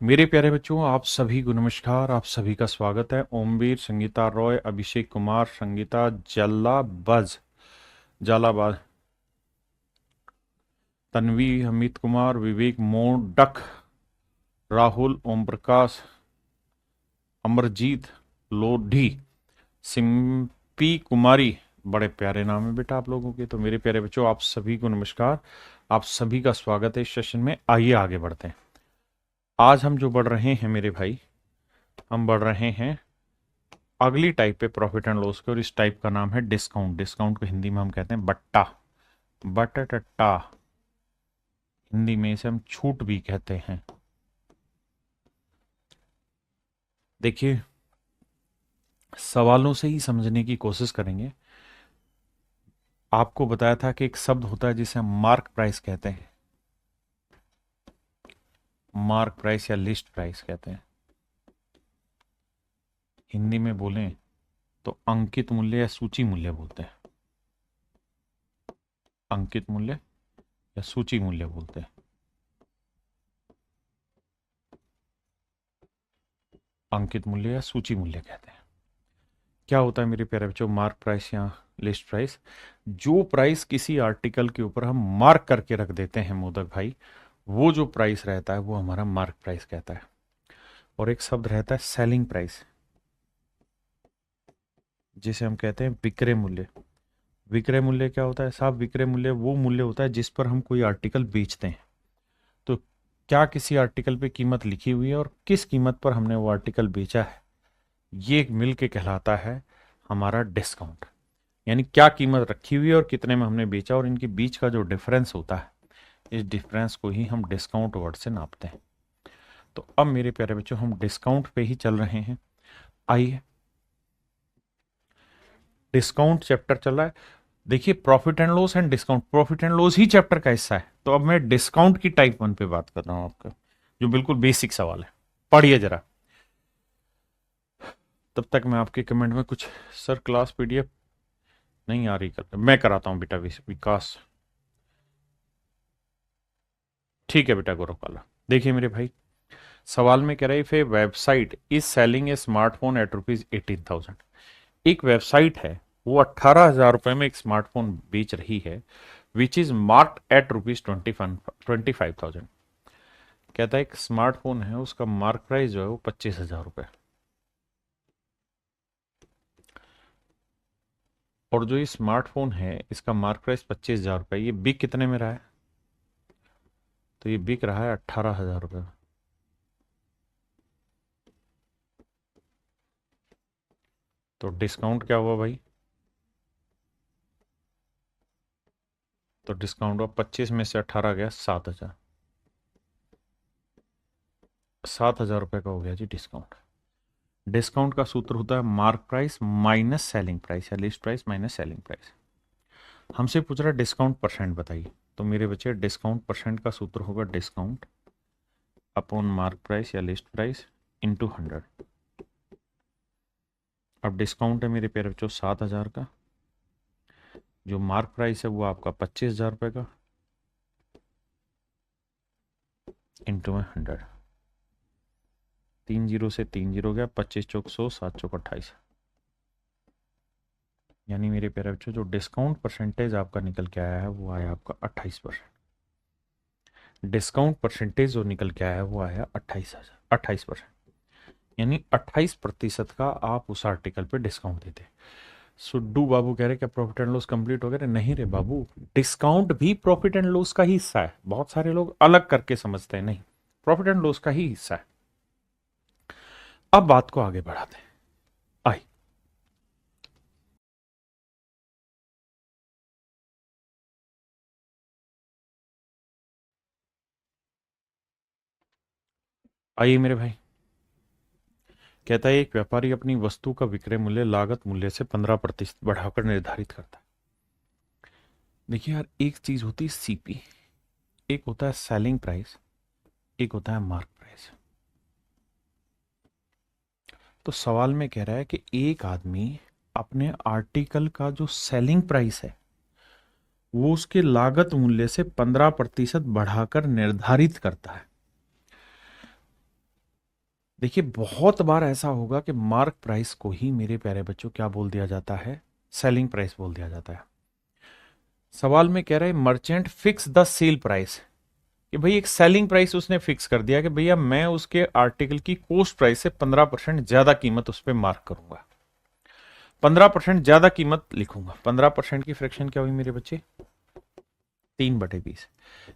मेरे प्यारे बच्चों, आप सभी को नमस्कार। आप सभी का स्वागत है। ओमवीर, संगीता रॉय, अभिषेक कुमार, संगीता जालाबाज, तन्वी, अमित कुमार, विवेक मोडक, राहुल, ओम प्रकाश, अमरजीत लोधी, सिम्पी कुमारी। बड़े प्यारे नाम है बेटा आप लोगों के। तो मेरे प्यारे बच्चों, आप सभी को नमस्कार। आप सभी का स्वागत है इस सेशन में। आइए आगे बढ़ते हैं। आज हम जो बढ़ रहे हैं मेरे भाई, हम बढ़ रहे हैं अगली टाइप पे प्रॉफिट एंड लॉस के, और इस टाइप का नाम है डिस्काउंट। डिस्काउंट को हिंदी में हम कहते हैं बट्टा, बटटा। हिंदी में इसे हम छूट भी कहते हैं। देखिए, सवालों से ही समझने की कोशिश करेंगे। आपको बताया था कि एक शब्द होता है जिसे हम मार्क प्राइस कहते हैं। मार्क प्राइस या लिस्ट प्राइस कहते हैं। हिंदी में बोलें तो अंकित मूल्य या सूची मूल्य बोलते हैं। अंकित मूल्य या सूची मूल्य बोलते हैं। अंकित मूल्य या सूची मूल्य कहते हैं। क्या होता है मेरे प्यारे बच्चों मार्क प्राइस या लिस्ट प्राइस? जो प्राइस किसी आर्टिकल के ऊपर हम मार्क करके रख देते हैं मोदक भाई, वो जो प्राइस रहता है वो हमारा मार्क प्राइस कहता है। और एक शब्द रहता है सेलिंग प्राइस, जिसे हम कहते हैं विक्रय मूल्य। विक्रय मूल्य क्या होता है साहब? विक्रय मूल्य वो मूल्य होता है जिस पर हम कोई आर्टिकल बेचते हैं। तो क्या किसी आर्टिकल पे कीमत लिखी हुई है और किस कीमत पर हमने वो आर्टिकल बेचा है, ये मिल के कहलाता है हमारा डिस्काउंट। यानी क्या कीमत रखी हुई है और कितने में हमने बेचा, और इनके बीच का जो डिफरेंस होता है, इस डिफरेंस को ही हम डिस्काउंट वर्ड से नापते हैं। तो अब मेरे प्यारे बच्चों, हम डिस्काउंट पे ही चल रहे हैं। आइए, डिस्काउंट चैप्टर चल रहा है। देखिए, profit and loss and discount, profit and loss he chapter का हिस्सा है। तो अब मैं डिस्काउंट की टाइप 1 पे बात कर रहा हूं आपका, जो बिल्कुल बेसिक सवाल है। पढ़िए जरा। तब तक मैं आपके कमेंट में कुछ, सर क्लास पीडीएफ नहीं आ रही, कर मैं कराता हूं बेटा विकास। ठीक है बेटा गौरव काला। देखिए मेरे भाई, सवाल में कह रहा है if a website is selling a smartphone at ₹18,000। एक वेबसाइट है, वो 18,000 रुपए में एक स्मार्टफोन बेच रही है, विच इज मार्क्ड एट ₹25,000। कहता है एक स्मार्टफोन है, उसका मार्क प्राइस जो है वो 25,000 रुपए, और जो ये स्मार्टफोन है इसका मार्क प्राइस 25,000 रुपए, ये बिक कितने में रहा है? तो ये बिक रहा है 18,000 रुपए में। तो डिस्काउंट क्या हुआ भाई? तो डिस्काउंट हुआ 25 में से 18 गया 7,000। 7,000 रुपए का हो गया जी डिस्काउंट। डिस्काउंट का सूत्र होता है mark price minus selling price, या list price minus selling price. हमसे पूछ रहा है डिस्काउंट परसेंट बताइए। तो मेरे बच्चे, डिस्काउंट परसेंट का सूत्र होगा डिस्काउंट अपॉन मार्क प्राइस या लिस्ट प्राइस इंटू 100। अब डिस्काउंट है मेरे प्यारे बच्चों 7,000 का, जो मार्क प्राइस है वो आपका 25,000 रुपए का, इंटू में 100। 3 जीरो से 3 जीरो गया, 25 चौक 100, 7 चौक 28। यानी मेरे प्यारे बच्चों, जो डिस्काउंट परसेंटेज आपका निकल के आया है वो आया आपका 28%। डिस्काउंट परसेंटेज जो निकल के आया है वो आया 28%। यानी 28% का आप उस आर्टिकल पे डिस्काउंट देते हैं। सुड्डू बाबू कह रहे क्या प्रॉफिट एंड लॉस कंप्लीट हो गया? नहीं रे बाबू, डिस्काउंट भी प्रॉफिट एंड लॉस का ही हिस्सा है। बहुत सारे लोग अलग करके समझते हैं, नहीं, प्रॉफिट एंड लॉस का ही हिस्सा है। अब बात को आगे बढ़ाते हैं। आई आइए मेरे भाई, कहता है एक व्यापारी अपनी वस्तु का विक्रय मूल्य लागत मूल्य से 15% बढ़ाकर निर्धारित करता है। देखिए यार, एक चीज होती है सीपी, एक होता है सेलिंग प्राइस, एक होता है मार्क प्राइस। तो सवाल में कह रहा है कि एक आदमी अपने आर्टिकल का जो सेलिंग प्राइस है वो उसके लागत मूल्य से 15% बढ़ाकर निर्धारित करता है। देखिए बहुत बार ऐसा होगा कि मार्क प्राइस को ही मेरे प्यारे बच्चों क्या बोल दिया जाता है, सेलिंग प्राइस बोल दिया जाता है। सवाल में कह रहा है merchant fix the sale price, कि भाई एक सेलिंग प्राइस उसने फिक्स कर दिया कि भैया मैं उसके आर्टिकल की कोस्ट प्राइस से 15% ज्यादा कीमत उस पर मार्क करूंगा, 15% ज्यादा कीमत लिखूंगा। 15% की फ्रैक्शन क्या हुई मेरे बच्चे, 3/20।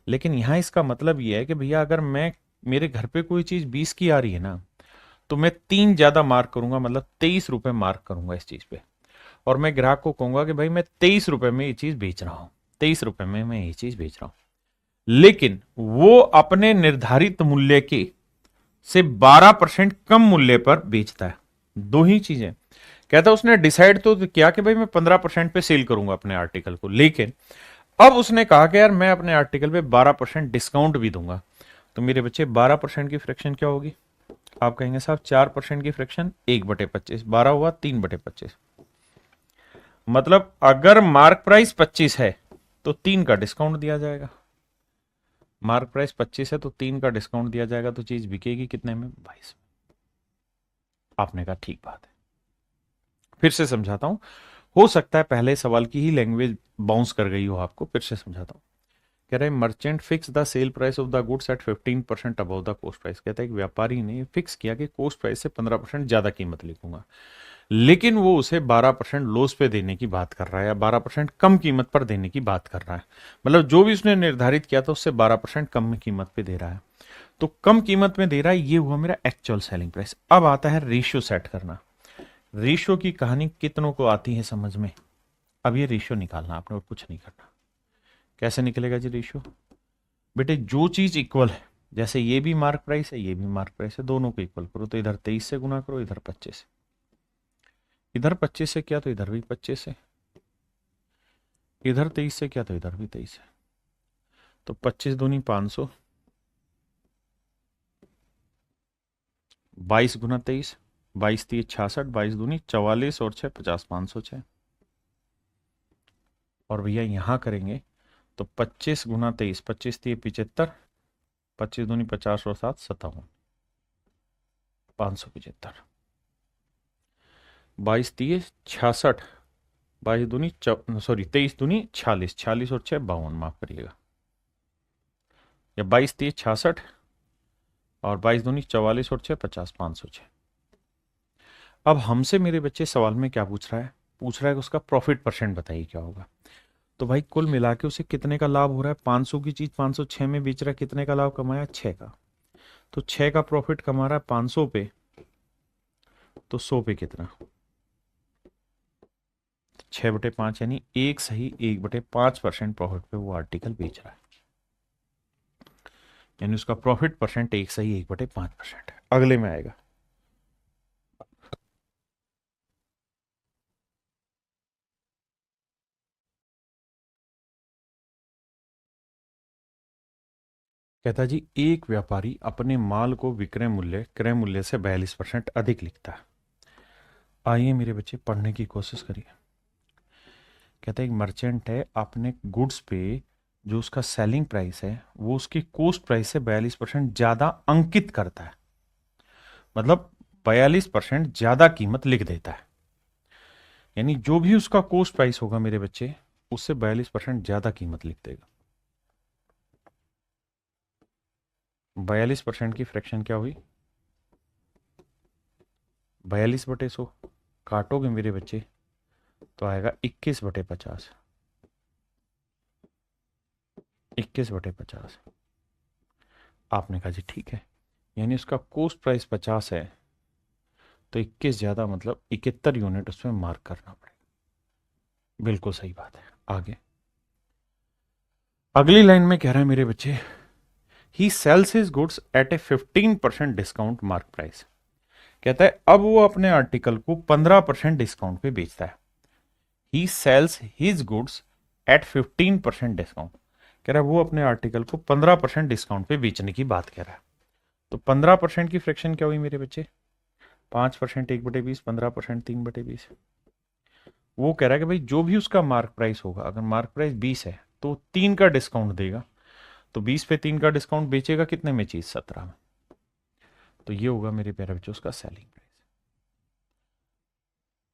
लेकिन यहां इसका मतलब यह है कि भैया अगर मैं, मेरे घर पे कोई चीज 20 की आ रही है ना, तो मैं 3 ज्यादा मार्क करूंगा, मतलब 23 रुपए मार्क करूंगा इस चीज पे। और मैं ग्राहक को कहूंगा कि भाई मैं 23 रुपए में ये चीज बेच रहा हूं, 23 रुपए में मैं ये चीज बेच रहा हूं। लेकिन वो अपने निर्धारित मूल्य के से 12% कम मूल्य पर बेचता है। दो ही चीजें, कहता है उसने डिसाइड तो किया कि भाई मैं 15% पे सेल करूंगा अपने आर्टिकल को, लेकिन अब उसने कहा कि यार मैं अपने आर्टिकल पे 12% डिस्काउंट भी दूंगा। तो मेरे बच्चे 12% की फ्रैक्शन क्या होगी, आप कहेंगे साहब 4% की फ्रैक्शन 1/25, 12 हुआ 3/25। मतलब अगर मार्क प्राइस 25 है तो 3 का डिस्काउंट दिया जाएगा। मार्क प्राइस 25 है तो 3 का डिस्काउंट दिया जाएगा, तो चीज बिकेगी कितने में, 22। आपने कहा ठीक बात है। फिर से समझाता हूं, हो सकता है पहले सवाल की ही लैंग्वेज बाउंस कर गई हो आपको, फिर से समझाता हूं। कह रहे हैं merchant fix the sale price of the goods at 15% above the cost price. कहता है कि व्यापारी ने फिक्स किया कि कोस्ट प्राइस से 15% ज्यादा कीमत लिखूंगा, लेकिन वो उसे 12% लॉस पे देने की बात कर रहा है, या 12% कम कीमत पर देने की बात कर रहा है। मतलब जो भी उसने निर्धारित किया था उससे 12% कम कीमत पे दे रहा है। तो कम कीमत में दे रहा है, ये हुआ मेरा एक्चुअल सेलिंग प्राइस। अब आता है रेशियो सेट करना। रेशियो की कहानी कितनों को आती है समझ में। अब ये रेशियो निकालना आपने, और कुछ नहीं करना। कैसे निकलेगा जी रेशियो, बेटे जो चीज इक्वल है, जैसे ये भी मार्क प्राइस है ये भी मार्क प्राइस है, दोनों को इक्वल करो, तो इधर 23 से गुना करो, इधर 25 से, इधर 25 से किया तो इधर भी 25 से, इधर 23 से किया तो इधर भी 23 है। तो 25 दूनी 500, 22 गुना 23, 22 3 66, 22 दूनी 44 और 6 50, 506। और भैया यहां करेंगे तो 25 गुना 23, 25 3 75, 25 दूनी 50 और 7 57, 575, 22 3 66, 22 दूनी सॉरी 23 दूनी 46, 46 और 6 52, माफ करिएगा, या 22 3 66 और 22 दूनी 44 और 6 50, 506। अब हमसे मेरे बच्चे सवाल में क्या पूछ रहा है, पूछ रहा है कि उसका प्रॉफिट परसेंट बताइए क्या होगा। तो भाई कुल मिला के उसे कितने का लाभ हो रहा है, 500 की चीज 506 में बेच रहा है, कितने का लाभ कमाया, 6 का। तो 6 का प्रॉफिट कमा रहा है 500 पे, तो 100 पे कितना, 6/5, यानी एक सही 1/5% प्रॉफिट पे वो आर्टिकल बेच रहा है। यानी उसका प्रॉफिट परसेंट एक सही 1/5% है। अगले में आएगा, कहता जी एक व्यापारी अपने माल को विक्रय मूल्य क्रय मूल्य से 42% अधिक लिखता है। आइए मेरे बच्चे पढ़ने की कोशिश करिए। कहता है एक मर्चेंट है, अपने गुड्स पे जो उसका सेलिंग प्राइस है वो उसकी कोस्ट प्राइस से 42% ज्यादा अंकित करता है, मतलब 42% ज्यादा कीमत लिख देता है। यानी जो भी उसका कोस्ट प्राइस होगा मेरे बच्चे, उससे 42% ज्यादा कीमत लिख देगा। 42% की फ्रैक्शन क्या हुई, 42/100, काटोगे मेरे बच्चे तो आएगा 21/50, 21/50। आपने कहा जी ठीक है, यानी उसका कोस्ट प्राइस 50 है, तो 21 ज्यादा मतलब 71 यूनिट उसमें मार्क करना पड़ेगा। बिल्कुल सही बात है। आगे अगली लाइन में कह रहा है मेरे बच्चे, he sells his goods at a 15% discount mark price. कहता है अब वो अपने आर्टिकल को 15% डिस्काउंट पे बेचता है। He sells his goods at 15% discount, कह रहा है वो अपने आर्टिकल को 15% डिस्काउंट पे बेचने की बात कह रहा है। तो 15% की फ्रैक्शन क्या हुई मेरे बच्चे, 5% 1/20, 15% 3/20। वो कह रहा है कि भाई जो भी उसका मार्क प्राइस होगा, अगर मार्क प्राइस 20 है तो 3 का डिस्काउंट देगा, तो 20 पे 3 का डिस्काउंट बेचेगा कितने में चीज, 17 में। तो ये होगा मेरे प्यारे बच्चों उसका सेलिंग प्राइस।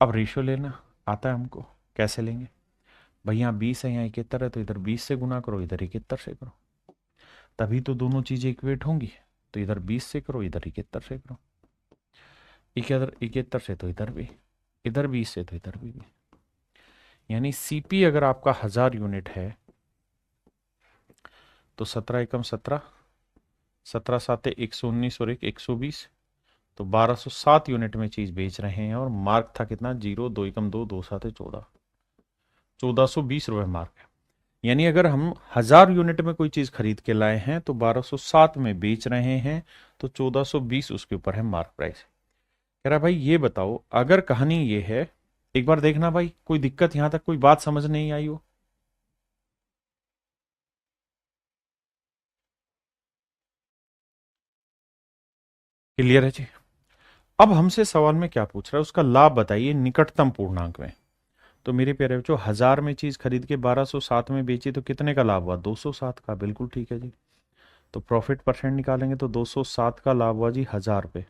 अब रेशियो लेना आता है हमको, कैसे लेंगे भाई, यहाँ 20 है यहाँ 71 है, तो इधर 20 से गुना करो, इधर 71 से करो, तभी तो दोनों चीजें इक्वेट होंगी। तो इधर 20 से करो, इधर 71 से करो, इधर 71 से तो इधर भी, इधर 20 से तो इधर भी। यानी सीपी अगर आपका 1000 यूनिट है तो 17 एकम 17, 17 साते 119 और 120, तो 1207 यूनिट में चीज बेच रहे हैं। और मार्क था कितना, 0, 2 एकम 2, 2 साते 14, 1420 रुपए मार्क है। यानी अगर हम 1000 यूनिट में कोई चीज खरीद के लाए हैं तो 1207 में बेच रहे हैं, तो 1420 उसके ऊपर है मार्क प्राइस। कह रहा भाई ये बताओ, अगर कहानी ये है, एक बार देखना भाई कोई दिक्कत यहां तक कोई बात समझ नहीं आई हो। क्लियर है जी। अब हमसे सवाल में क्या पूछ रहा है, उसका लाभ बताइए निकटतम पूर्णांक में। तो मेरे प्यारे बच्चों 1000 में चीज खरीद के 1207 में बेची तो कितने का लाभ हुआ, 207 का, बिल्कुल ठीक है जी। तो प्रॉफिट परसेंट निकालेंगे तो 207 का लाभ हुआ जी 1000 पे।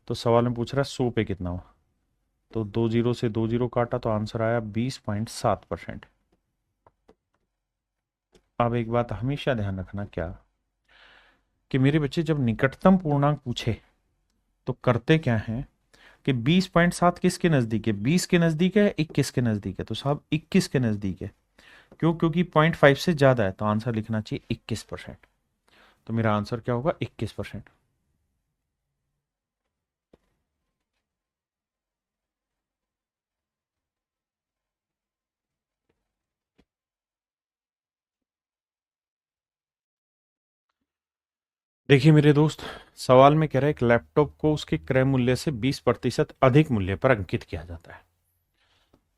तो सवाल में पूछ रहा है 100 पे कितना हुआ, तो 20 से 20 काटा तो आंसर आया 20.7%। अब एक बात हमेशा ध्यान रखना क्या, कि मेरे बच्चे जब निकटतम पूर्णांक पूछे तो करते क्या है कि 20.7 किसके नजदीक है, 20 के नजदीक है, 21 के नजदीक है, तो साहब 21 के नजदीक है। क्यों, क्योंकि 0.5 से ज्यादा है, तो आंसर लिखना चाहिए 21%। तो मेरा आंसर क्या होगा, 21%। देखिए मेरे दोस्त, सवाल में कह रहा है एक लैपटॉप को उसके क्रय मूल्य से 20% अधिक मूल्य पर अंकित किया जाता है।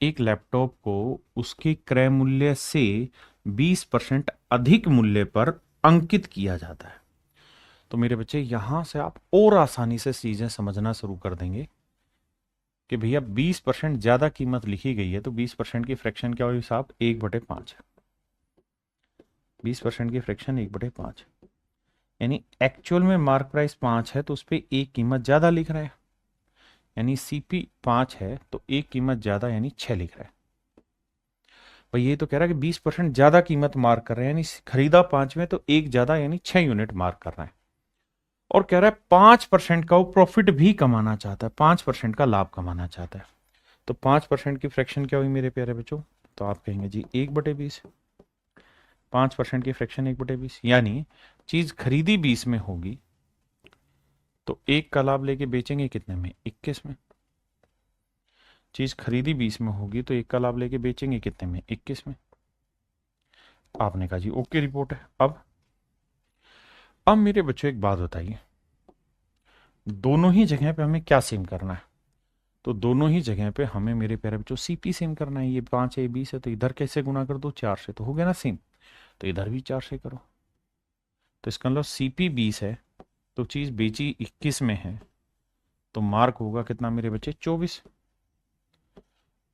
एक लैपटॉप को उसके क्रय मूल्य से 20% अधिक मूल्य पर अंकित किया जाता है। तो मेरे बच्चे यहां से आप और आसानी से चीजें समझना शुरू कर देंगे कि भैया 20% ज्यादा कीमत लिखी गई है, तो 20% की फ्रैक्शन क्या होगी साहब, 1/5। 20% की फ्रैक्शन 1/5, यानी एक्चुअल में मार्क प्राइस 5 है तो उस पर एक कीमत ज्यादा लिख रहा है, यानी सीपी 5 है तो एक कीमत ज्यादा यानी 6 लिख रहा है। भाई ये तो कह रहा है कि 20% ज्यादा कीमत मार्क कर रहे हैं, यानी खरीदा 5 में तो एक ज्यादा यानी 6 यूनिट मार्क कर रहा है। और कह रहा है 5% का वो प्रॉफिट भी कमाना चाहता है, 5% का लाभ कमाना चाहता है। तो 5% की फ्रैक्शन क्या हुई मेरे प्यारे बच्चों, तो आप कहेंगे जी 1/20। 5% की फ्रैक्शन 1/20, यानी चीज खरीदी 20 में होगी तो एक का लाभ लेके बेचेंगे कितने में, 21 में। चीज खरीदी 20 में होगी तो एक का लाभ लेके बेचेंगे कितने में, 21 में। आपने कहा जी ओके रिपोर्ट है। अब मेरे बच्चों एक बात बताइए, दोनों ही जगह पे हमें क्या सेम करना है। तो दोनों ही जगह पे हमें मेरे प्यारे बच्चों सीपी सेम करना है। ये 5 है, ये 20 है, तो इधर कैसे गुना कर दो, 4 से, तो हो गया ना सेम। तो इधर भी 4 से करो। तो इसका मतलब सीपी 20 है तो चीज बेची 21 में है, तो मार्क होगा कितना मेरे बच्चे, 24।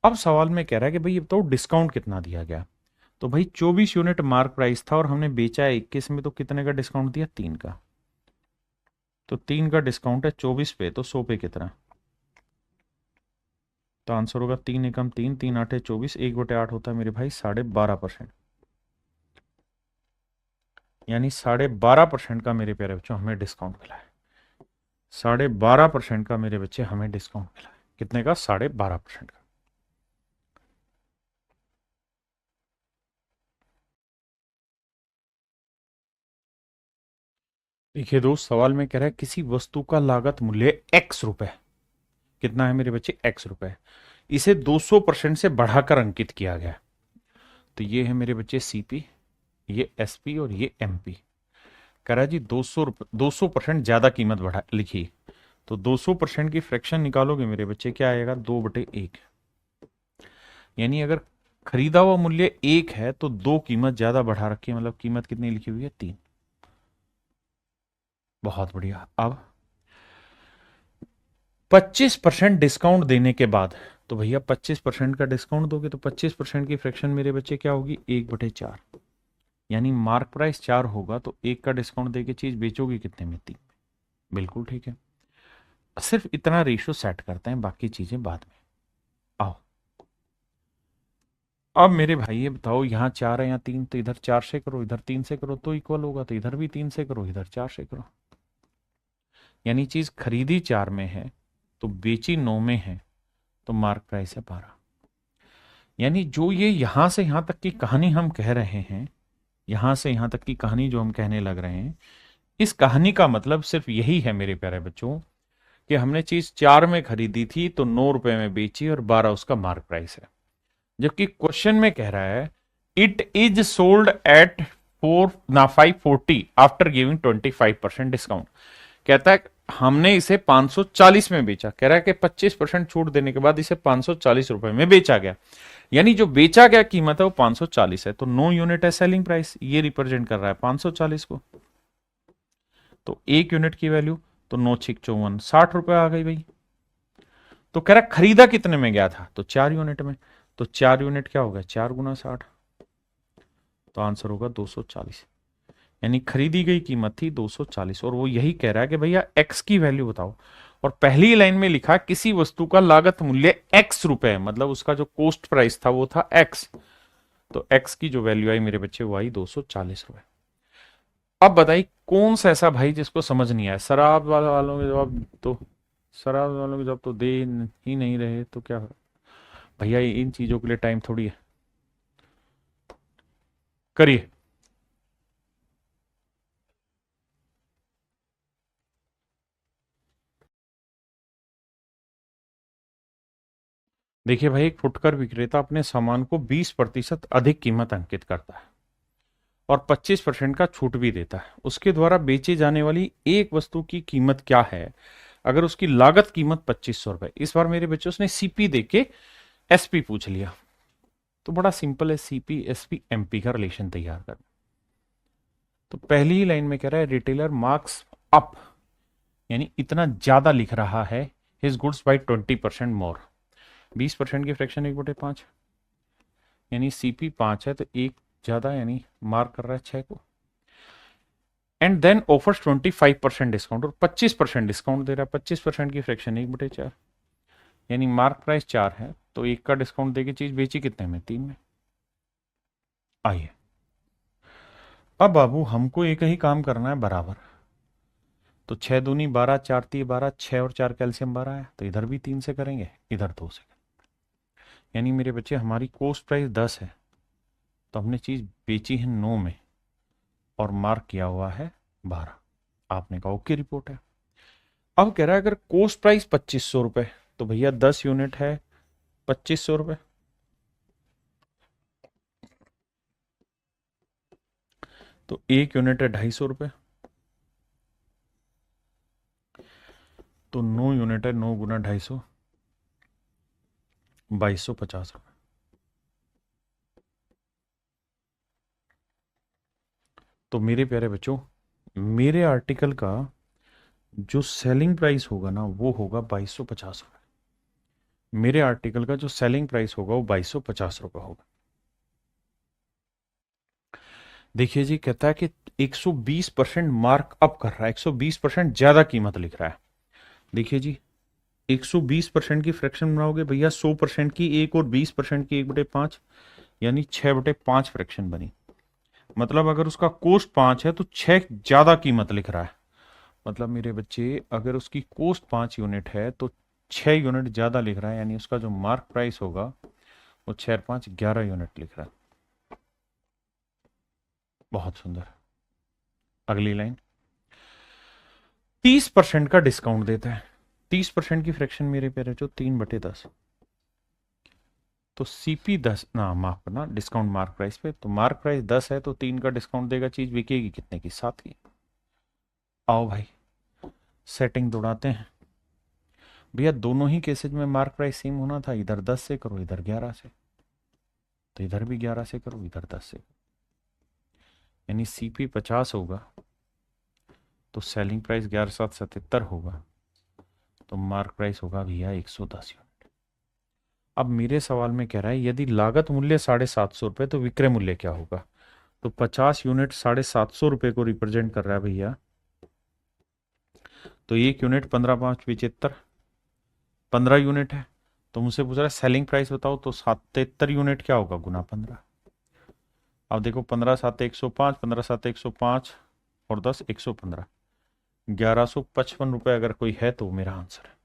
अब सवाल में कह रहा है कि भाई ये तो डिस्काउंट कितना दिया गया। तो भाई 24 यूनिट मार्क प्राइस था और हमने बेचा है 21 में, तो कितने का डिस्काउंट दिया, 3 का। तो 3 का डिस्काउंट है 24 पे, तो 100 पे कितना। तो आंसर होगा 3 एकम 3, 3 आठे 24, 1/8 होता है मेरे भाई 12.5%। यानी 12.5% का मेरे प्यारे बच्चों हमें डिस्काउंट मिला है। 12.5% का मेरे बच्चे हमें डिस्काउंट मिला है। कितने का, 12.5% का। देखिए दोस्त, सवाल में कह रहा है किसी वस्तु का लागत मूल्य x रुपए, कितना है मेरे बच्चे, x रुपए, इसे 200% से बढ़ाकर अंकित किया गया। तो ये है मेरे बच्चे सीपी, ये एसपी और ये एमपी। कह रहा है जी 200% ज्यादा कीमत बढ़ा लिखी, तो 200% की फ्रैक्शन निकालोगे मेरे बच्चे क्या आएगा, 2/1। यानी अगर खरीदा हुआ मूल्य 1 है तो 2 कीमत ज्यादा बढ़ा रखी है, मतलब कीमत कितनी लिखी हुई है, 3। बहुत बढ़िया। अब 25% डिस्काउंट देने के बाद, तो भैया 25% का डिस्काउंट दोगे तो 25% की फ्रैक्शन मेरे बच्चे क्या होगी, 1/4। यानी मार्क प्राइस 4 होगा तो 1 का डिस्काउंट देके चीज बेचोगे कितने में, 3। बिल्कुल ठीक है। सिर्फ इतना रेशियो सेट करते हैं, बाकी चीजें बाद में। आओ, अब मेरे भाई ये बताओ, यहाँ 4 है, यहाँ 3, तो इधर 4 से करो, इधर 3 से करो तो इक्वल होगा, तो इधर भी 3 से करो, इधर 4 से करो। यानी चीज खरीदी 4 में है तो बेची 9 में है, तो मार्क प्राइस है 12। यानी जो ये यहां से यहां तक की कहानी हम कह रहे हैं, यहां से यहां तक की कहानी जो हम कहने लग रहे हैं, इस कहानी का मतलब सिर्फ यही है मेरे प्यारे बच्चों, कि हमने चीज 4 में खरीदी थी तो 9 रुपए में बेची और 12 उसका मार्क प्राइस है। जबकि क्वेश्चन में कह रहा है it is sold eight 540 after giving 25% discount. कहता है हमने इसे 540 में बेचा, कह रहा है कि 25% छूट देने के बाद इसे 540 रुपए में बेचा गया। यानी जो बेचा गया कीमत है वो 540 है, तो 9 यूनिट है सेलिंग प्राइस, ये रिप्रेजेंट कर रहा है 540 को। तो 1 यूनिट की वैल्यू, तो 9 6 54 60 रुपए आ गई भाई। तो कह रहा खरीदा कितने में गया था, तो 4 यूनिट में। तो 4 यूनिट क्या होगा, 4 × 60, तो आंसर होगा 240। यानी खरीदी गई कीमत थी 240, और वो यही कह रहा है कि भैया एक्स की वैल्यू बताओ। और पहली लाइन में लिखा किसी वस्तु का लागत मूल्य एक्स रुपए, मतलब उसका जो कॉस्ट प्राइस था वो था एक्स। तो एक्स की जो वैल्यू आई मेरे बच्चे वो आई 240 रुपए। अब बताइए कौन सा ऐसा भाई जिसको समझ नहीं आया। शराब वालों के जवाब तो, शराब वालों के जवाब तो दे ही नहीं रहे, तो क्या भैया इन चीजों के लिए टाइम थोड़ी है, करिए। देखिए भाई, एक फुटकर विक्रेता अपने सामान को 20% अधिक कीमत अंकित करता है और 25% का छूट भी देता है। उसके द्वारा बेची जाने वाली एक वस्तु की कीमत क्या है अगर उसकी लागत कीमत 2500 रुपए। इस बार मेरे बच्चों ने सीपी देके एसपी पूछ लिया, तो बड़ा सिंपल है सीपी एसपी एमपी का रिलेशन तैयार करना। तो पहली ही लाइन में कह रहा है रिटेलर मार्क्स अप, यानी इतना ज्यादा लिख रहा है हिज गुड्स बाई 20% मोर। 20% की फ्रैक्शन 1/5, यानी सीपी 5 है तो एक ज्यादा, यानी मार्क कर रहा है 6 को। एंड देन ऑफर्स 25% डिस्काउंट, और 25% डिस्काउंट दे रहा है। 25% की फ्रैक्शन 1/4, यानी मार्क प्राइस 4 है तो 1 का डिस्काउंट देके चीज बेची कितने में, 3 में। आइए अब बाबू हमको एक ही काम करना है बराबर। तो 6 दूनी 12, 4 ती 12, 6 और 4 कैल्शियम 12 है, तो इधर भी 3 से करेंगे, इधर 2 से करेंगे। यानी मेरे बच्चे हमारी कॉस्ट प्राइस 10 है, तो हमने चीज बेची है 9 में और मार्क किया हुआ है 12। आपने कहा ओके रिपोर्ट है। अब कह रहा है अगर कॉस्ट प्राइस 2500 रुपए, तो भैया 10 यूनिट है 2500 रुपए, तो 1 यूनिट है 250 रुपए, तो 9 यूनिट है 9 × 250, 2250 रुपए। तो मेरे प्यारे बच्चों, मेरे आर्टिकल का जो सेलिंग प्राइस होगा ना वो होगा 2250 रुपए। मेरे आर्टिकल का जो सेलिंग प्राइस होगा वो 2250 रुपए होगा। देखिए जी, कहता है कि 120% मार्क अप कर रहा है, 120% ज्यादा कीमत लिख रहा है। देखिए जी, 120% की फ्रैक्शन बनाओगे भैया, 100% की एक और 20% की 1/5, यानी 6/5 फ्रैक्शन बनी। मतलब अगर उसका कोस्ट 5 है तो 6 ज्यादा कीमत लिख रहा है। मतलब मेरे बच्चे अगर उसकी कोस्ट 5 यूनिट है तो 6 यूनिट ज्यादा लिख रहा है, यानी उसका जो मार्क प्राइस होगा वो 6 और 5 11 यूनिट लिख रहा है। बहुत सुंदर। अगली लाइन, 30% का डिस्काउंट देता है। 30% की फ्रैक्शन मेरे प्यारे जो 3/10, तो सीपी 10 ना, माफ करना, डिस्काउंट मार्क प्राइस पे, तो मार्क प्राइस 10 है तो 3 का डिस्काउंट देगा, चीज बिकेगी कितने की, 7 की। आओ भाई सेटिंग दौड़ाते हैं। भैया दोनों ही केसेज में मार्क प्राइस सेम होना था, इधर 10 से करो इधर 11 से, तो इधर भी 11 से करो इधर 10 से, यानी सीपी 50 होगा तो सेलिंग प्राइस 11/7 77 होगा, तो मार्क प्राइस होगा भैया 110 यूनिट। अब मेरे सवाल में कह रहा है यदि लागत मूल्य 750 रुपए तो विक्रय मूल्य क्या होगा। तो 50 यूनिट 750 रुपए को रिप्रेजेंट कर रहा है भैया तो 1 यूनिट 15×5 = 75, 15 यूनिट है। तो मुझसे पूछ रहा है सेलिंग प्राइस बताओ, तो 77 यूनिट क्या होगा गुना 15। अब देखो 15×7 = 105, 15×7 = 105 और 10 = 115, 1155 रुपये अगर कोई है तो मेरा आंसर है।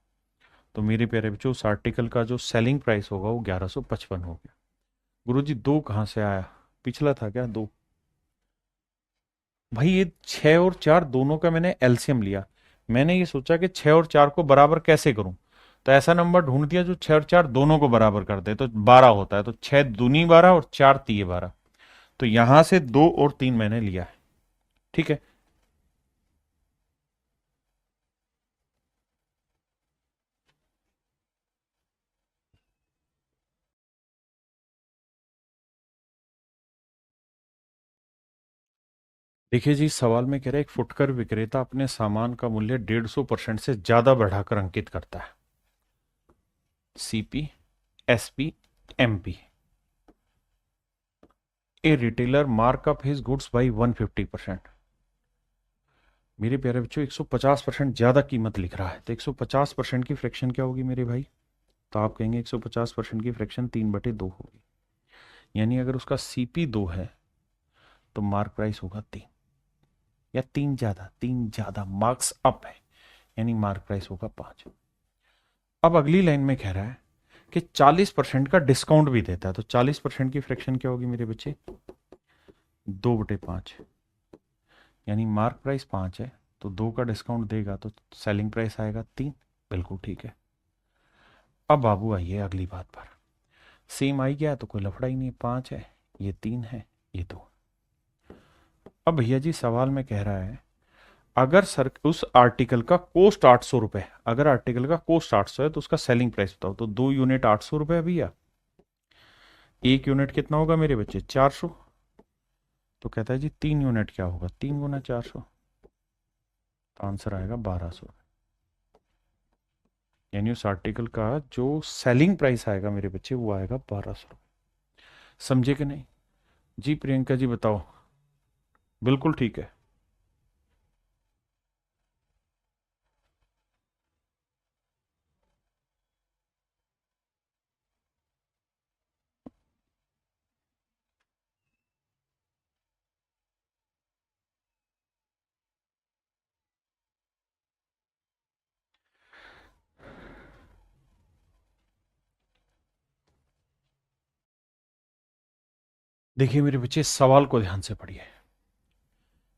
तो मेरे प्यारे बच्चों उस आर्टिकल का जो सेलिंग प्राइस होगा वो 1155 हो गया। गुरुजी दो कहाँ से आया, पिछला था क्या दो? भाई ये 6 और 4 दोनों का मैंने एलसीएम लिया। मैंने ये सोचा कि 6 और 4 को बराबर कैसे करूं, तो ऐसा नंबर ढूंढ दिया जो 6 और 4 दोनों को बराबर कर दे, तो 12 होता है। तो 6 दूनी 12 और 4 तिये 12। तो यहां से 2 और 3 मैंने लिया है। ठीक है। देखिए जी, सवाल में कह रहा है एक फुटकर विक्रेता अपने सामान का मूल्य 150% से ज्यादा बढ़ाकर अंकित करता है। CP, SP, MP. A retailer mark up his goods by 150%। मेरे प्यारे बच्चों 150% ज्यादा कीमत लिख रहा है, तो 150% की फ्रैक्शन क्या होगी मेरे भाई? तो आप कहेंगे 150% की फ्रैक्शन 3/2 होगी। यानी अगर उसका सीपी 2 है तो मार्क प्राइस होगा 3, या 3 ज्यादा मार्क्स अप है, यानी मार्क प्राइस होगा 5। अब अगली लाइन में कह रहा है कि 40% का डिस्काउंट भी देता है, तो 40% की फ्रैक्शन क्या होगी मेरे बच्चे? 2/5, यानी मार्क प्राइस 5 है तो 2 का डिस्काउंट देगा तो सेलिंग प्राइस आएगा 3। बिल्कुल ठीक है। अब बाबू आइए अगली बात पर। सेम आई गया तो कोई लफड़ा ही नहीं, 5 है, ये 3 है, ये 2। अब भैया जी सवाल में कह रहा है अगर सर उस आर्टिकल का कोस्ट 800 रुपए, अगर आर्टिकल का कोस्ट 800 है तो उसका सेलिंग प्राइस बताओ। तो 2 यूनिट 800 रुपए है भैया, 1 यूनिट कितना होगा मेरे बच्चे? 400। तो कहता है जी 3 यूनिट क्या होगा? 3 × 400, तो आंसर आएगा 1200। यानी उस आर्टिकल का जो सेलिंग प्राइस आएगा मेरे बच्चे वो आएगा 1200। समझे कि नहीं? जी प्रियंका जी बताओ। बिल्कुल ठीक है। देखिए मेरे बच्चे सवाल को ध्यान से पढ़िए।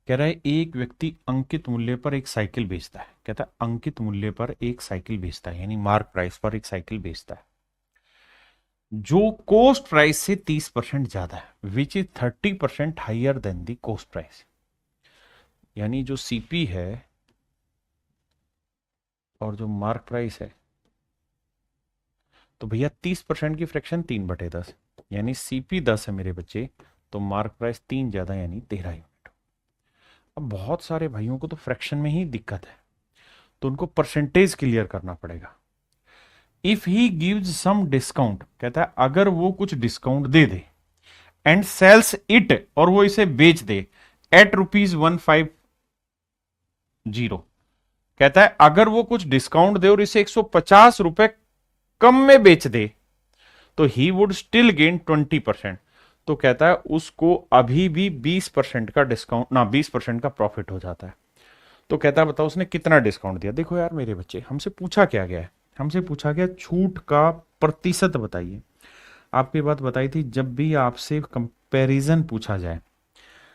कह रहा है एक व्यक्ति अंकित मूल्य पर एक साइकिल बेचता है। कहता है अंकित मूल्य पर एक साइकिल बेचता है, यानी मार्क प्राइस पर एक साइकिल बेचता है जो कोस्ट प्राइस से 30% ज्यादा है, which is 30% higher than the cost price. यानी जो सीपी है और जो मार्क प्राइस है, तो भैया 30% की फ्रैक्शन 3/10, यानी सीपी 10 है मेरे बच्चे, तो मार्क प्राइस 3 ज्यादा यानी 13 यूनिट। अब बहुत सारे भाइयों को तो फ्रैक्शन में ही दिक्कत है, तो उनको परसेंटेज क्लियर करना पड़ेगा। If he gives some discount, कहता है अगर वो कुछ डिस्काउंट दे दे, एंड सेल्स इट, और वो इसे बेच दे एट ₹150। कहता है अगर वो कुछ डिस्काउंट दे और इसे 150 रुपए कम में बेच दे तो ही वुड स्टिल गेन 20%। तो कहता है उसको अभी भी 20% का डिस्काउंट ना 20% का प्रॉफिट हो जाता है। तो कहता है बताओ उसने कितना डिस्काउंट दिया। देखो यार मेरे बच्चे, हमसे पूछा क्या गया है? हमसे पूछा गया छूट का प्रतिशत बताइए। आपकी बात बताई थी जब भी आपसे कंपैरिजन पूछा जाए,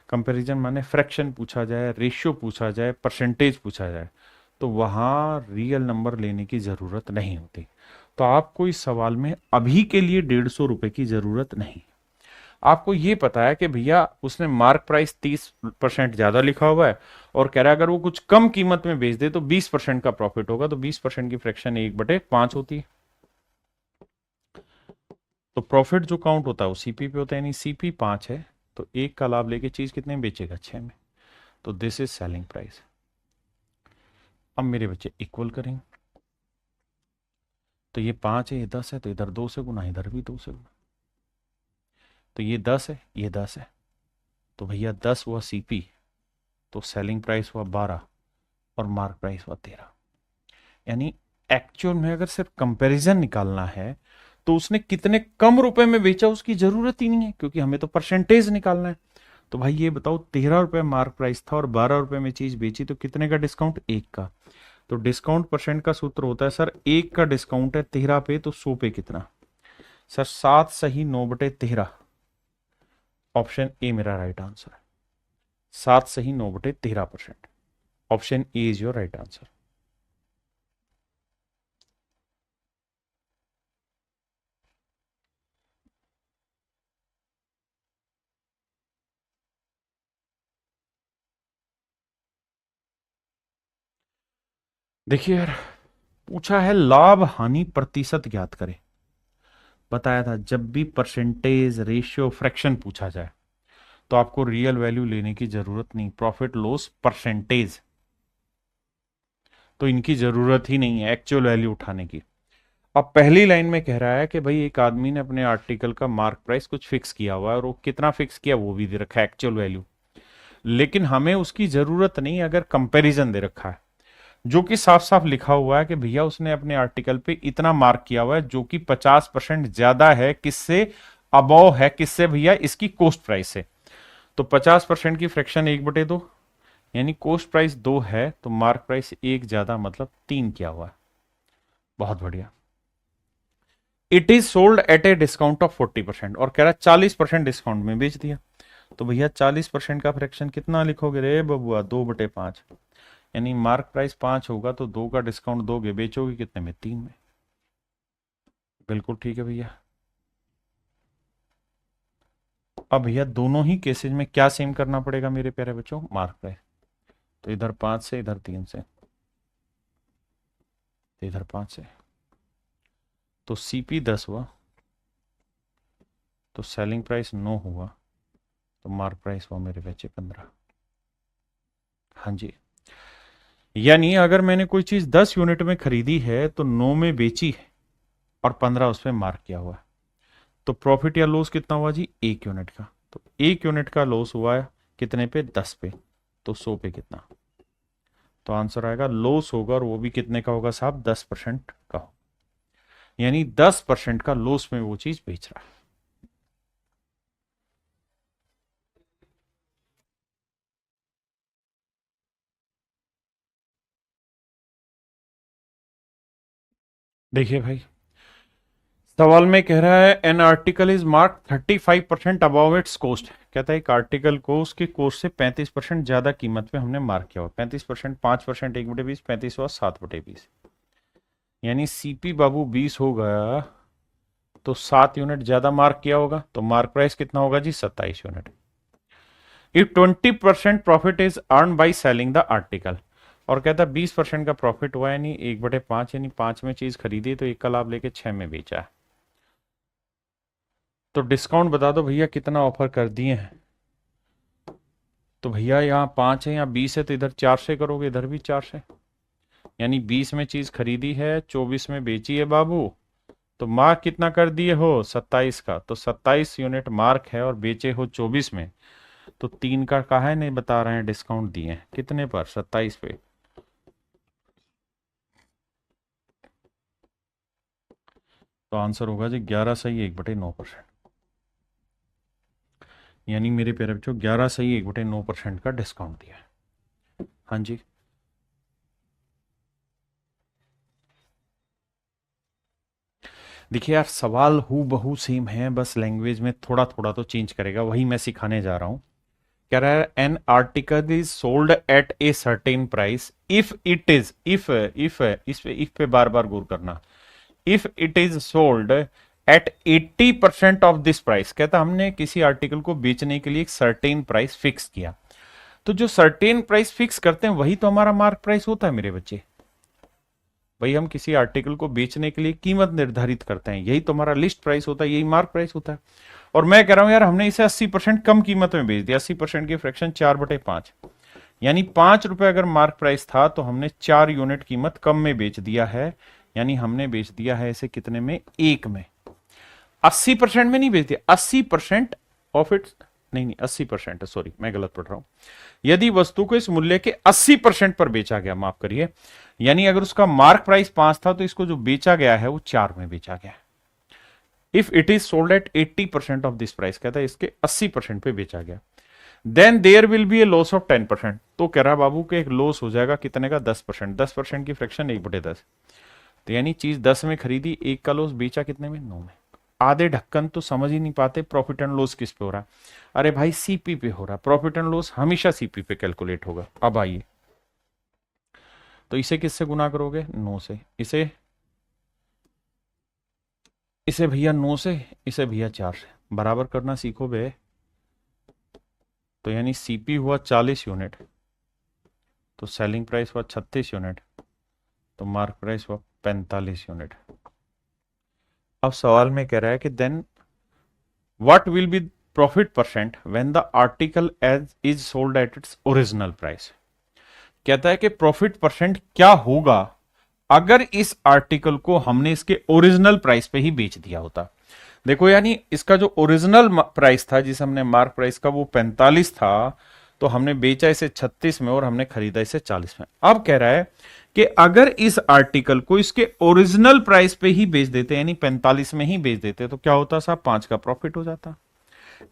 कंपैरिजन माने फ्रैक्शन पूछा जाए, रेशियो पूछा जाए, परसेंटेज पूछा जाए, तो वहां रियल नंबर लेने की जरूरत नहीं होती। तो आपको इस सवाल में अभी के लिए 150 रुपए की जरूरत नहीं। आपको ये पता है कि भैया उसने मार्क प्राइस 30% ज्यादा लिखा हुआ है और कह रहा है अगर वो कुछ कम कीमत में बेच दे तो 20% का प्रॉफिट होगा, तो 20% की फ्रैक्शन 1/5 होती है। तो प्रॉफिट जो काउंट होता है वो सीपी पे होता है, यानी सीपी 5 है तो 1 का लाभ लेके चीज कितने में बेचेगा? 6 में। तो दिस इज सेलिंग प्राइस। अब मेरे बच्चे इक्वल करेंगे, तो ये 5 है, ये 10 है, तो इधर 2 से गुना, इधर भी 2 से गुना। तो ये 10 है, ये 10 है, तो भैया 10 हुआ सीपी, तो सेलिंग प्राइस हुआ 12, और मार्क प्राइस हुआ 13। यानी एक्चुअल में अगर सिर्फ कंपैरिजन निकालना है तो उसने कितने कम रुपए में बेचा उसकी जरूरत ही नहीं है, क्योंकि हमें तो परसेंटेज निकालना है। तो भाई ये बताओ, 13 रुपए मार्क प्राइस था और 12 रुपए में चीज बेची, तो कितने का डिस्काउंट? 1 का। तो डिस्काउंट परसेंट का सूत्र होता है सर, 1 का डिस्काउंट है 13 पे, तो 100 पे कितना? सर 7 सही 9/13। ऑप्शन ए मेरा राइट आंसर है। 7 सही 9/13%। Option A is your right answer. देखिए यार, पूछा है लाभ हानि प्रतिशत ज्ञात करें। बताया था जब भी परसेंटेज, रेशियो, फ्रैक्शन पूछा जाए तो आपको रियल वैल्यू लेने की जरूरत नहीं, प्रॉफिट लॉस परसेंटेज, तो इनकी जरूरत ही नहीं है एक्चुअल वैल्यू उठाने की। अब पहली लाइन में कह रहा है कि भाई एक आदमी ने अपने आर्टिकल का मार्क प्राइस कुछ फिक्स किया हुआ है और वो कितना फिक्स किया वो भी दे रखा है एक्चुअल वैल्यू, लेकिन हमें उसकी जरूरत नहीं अगर कंपैरिजन दे रखा है जो कि साफ साफ लिखा हुआ है कि भैया उसने अपने आर्टिकल पे इतना मार्क किया हुआ है जो कि 50% ज्यादा है, किससे? अबव है, किससे भैया? इसकी कोस्ट प्राइस से। तो 50% की फ्रैक्शन 1/2, यानी कोस्ट प्राइस 2 है तो मार्क प्राइस 1 ज्यादा, मतलब 3 किया हुआ है। बहुत बढ़िया। It is sold eight A discount of 40%, और कह रहा है 40% डिस्काउंट में बेच दिया। तो भैया 40% का फ्रैक्शन कितना लिखोगे रे बबुआ? 2/5। यानी मार्क प्राइस 5 होगा तो 2 का डिस्काउंट दोगे, बेचोगे कितने में? 3 में। बिल्कुल ठीक है भैया। अब भैया दोनों ही केसेज में क्या सेम करना पड़ेगा मेरे प्यारे बच्चों? Mark price. तो इधर 5 से, इधर 3 से, तो इधर 5 से। तो सीपी 10 हुआ, तो सेलिंग प्राइस 9 हुआ, तो मार्क प्राइस हुआ मेरे बच्चे 15। हाँ जी। यानी अगर मैंने कोई चीज 10 यूनिट में खरीदी है तो 9 में बेची है और 15 उस पर मार्क किया हुआ है, तो प्रॉफिट या लॉस कितना हुआ जी? 1 यूनिट का। तो 1 यूनिट का लॉस हुआ है कितने पे? 10 पे। तो 100 पे कितना? तो आंसर आएगा लॉस होगा, और वो भी कितने का होगा साहब? 10% का होगा। यानी 10% का लॉस में वो चीज बेच रहा है। देखिए भाई, सवाल में कह रहा है an article is mark 35% above its cost. कहता है एक आर्टिकल को उसके कोस्ट से 35% ज्यादा कीमत पे हमने मार्क किया हुआ। 35%, 5%, 1/20, 35 हुआ 7/20। यानी सीपी बाबू 20 हो गया तो 7 यूनिट ज्यादा मार्क किया होगा, तो मार्क प्राइस कितना होगा जी? 27 unit. If 20% profit is earn by selling the article, और कहता है 20% का प्रॉफिट हुआ, यानी 1/5, यानी 5 में चीज खरीदी तो 1 का लाभ लेके 6 में बेचा है। तो डिस्काउंट बता दो भैया कितना ऑफर कर दिए हैं? तो भैया यहाँ 5 है, यहाँ 20 है, तो इधर 4 से करोगे, इधर भी 4 से। यानी 20 में चीज खरीदी है, 24 में बेची है बाबू, तो मार्क कितना कर दिए हो? 27 का। तो 27 यूनिट मार्क है और बेचे हो 24 में, तो 3 का काहे नहीं बता रहे हैं डिस्काउंट दिए हैं? कितने पर? 27 पे। तो आंसर होगा जी 11 सही 1/9%। यानी मेरे प्यारे बच्चों 11 सही 1/9% का डिस्काउंट दिया है। हाँ जी। देखिए यार, सवाल हु बहू सेम है, बस लैंग्वेज में थोड़ा थोड़ा तो चेंज करेगा, वही मैं सिखाने जा रहा हूं। कह रहा है an article is sold eight a certain price if it is, if पे बार बार गौर करना, if it is sold at 80% of this price. कहता हमने किसी आर्टिकल को बेचने के लिए एक सर्टेन प्राइस फिक्स किया, तो जो सर्टेन प्राइस फिक्स करते हैं वही तो हमारा मार्क प्राइस होता है मेरे बच्चे। भाई हम किसी आर्टिकल को बेचने के लिए कीमत निर्धारित करते हैं, यही तो हमारा लिस्ट प्राइस होता है, यही मार्क प्राइस होता है। और मैं कह रहा हूं यार हमने इसे 80% कम कीमत में बेच दिया, 80% की फ्रैक्शन 4/5, यानी 5 रुपए अगर मार्क प्राइस था तो हमने 4 यूनिट कीमत कम में बेच दिया है, यानी हमने बेच दिया है इसे कितने में? 1 में। 80% में नहीं बेच दिया, 80% ऑफ इट्स नहीं 80% है, सॉरी मैं गलत पढ़ रहा हूं। यदि वस्तु को इस मूल्य के 80% पर बेचा गया, माफ करिए, यानी अगर उसका मार्क प्राइस 5 था तो इसको जो बेचा गया है वो 4 में बेचा गया। If it is sold at 80% of this price, कहता है इसके 80% पे बेचा गया, then there will be a loss of 10%। तो कह रहा बाबू के एक लॉस हो जाएगा कितने का, 10%। 10% की फ्रैक्शन 1/10, तो यानी चीज 10 में खरीदी, एक का लॉस बेचा कितने में, 9 में। आधे ढक्कन तो समझ ही नहीं पाते प्रॉफिट एंड लॉस किस पे हो रहा है। अरे भाई सीपी पे हो रहा है, प्रॉफिट एंड लॉस हमेशा सीपी पे कैलकुलेट होगा। अब आइए, तो इसे किससे गुना करोगे, 9 से। इसे इसे भैया 9 से, इसे भैया 4 से, बराबर करना सीखो बे। तो यानी सीपी हुआ 40 यूनिट, तो सेलिंग प्राइस हुआ 36 यूनिट, तो मार्क प्राइस हुआ 45 यूनिट। अब सवाल में कह रहा है कि then what will be profit percent when the article as is sold at its original price. कहता है कि प्रॉफिट परसेंट क्या होगा अगर इस आर्टिकल को हमने इसके ओरिजिनल प्राइस पे ही बेच दिया होता। देखो यानी इसका जो ओरिजिनल प्राइस था, जिसे हमने मार्क प्राइस का, वो 45 था, तो हमने बेचा इसे 36 में और हमने खरीदा इसे 40 में। अब कह रहा है कि अगर इस आर्टिकल को इसके ओरिजिनल प्राइस पे ही बेच देते, यानी 45 में ही बेच देते, तो क्या होता साहब, 5 का प्रॉफिट हो जाता।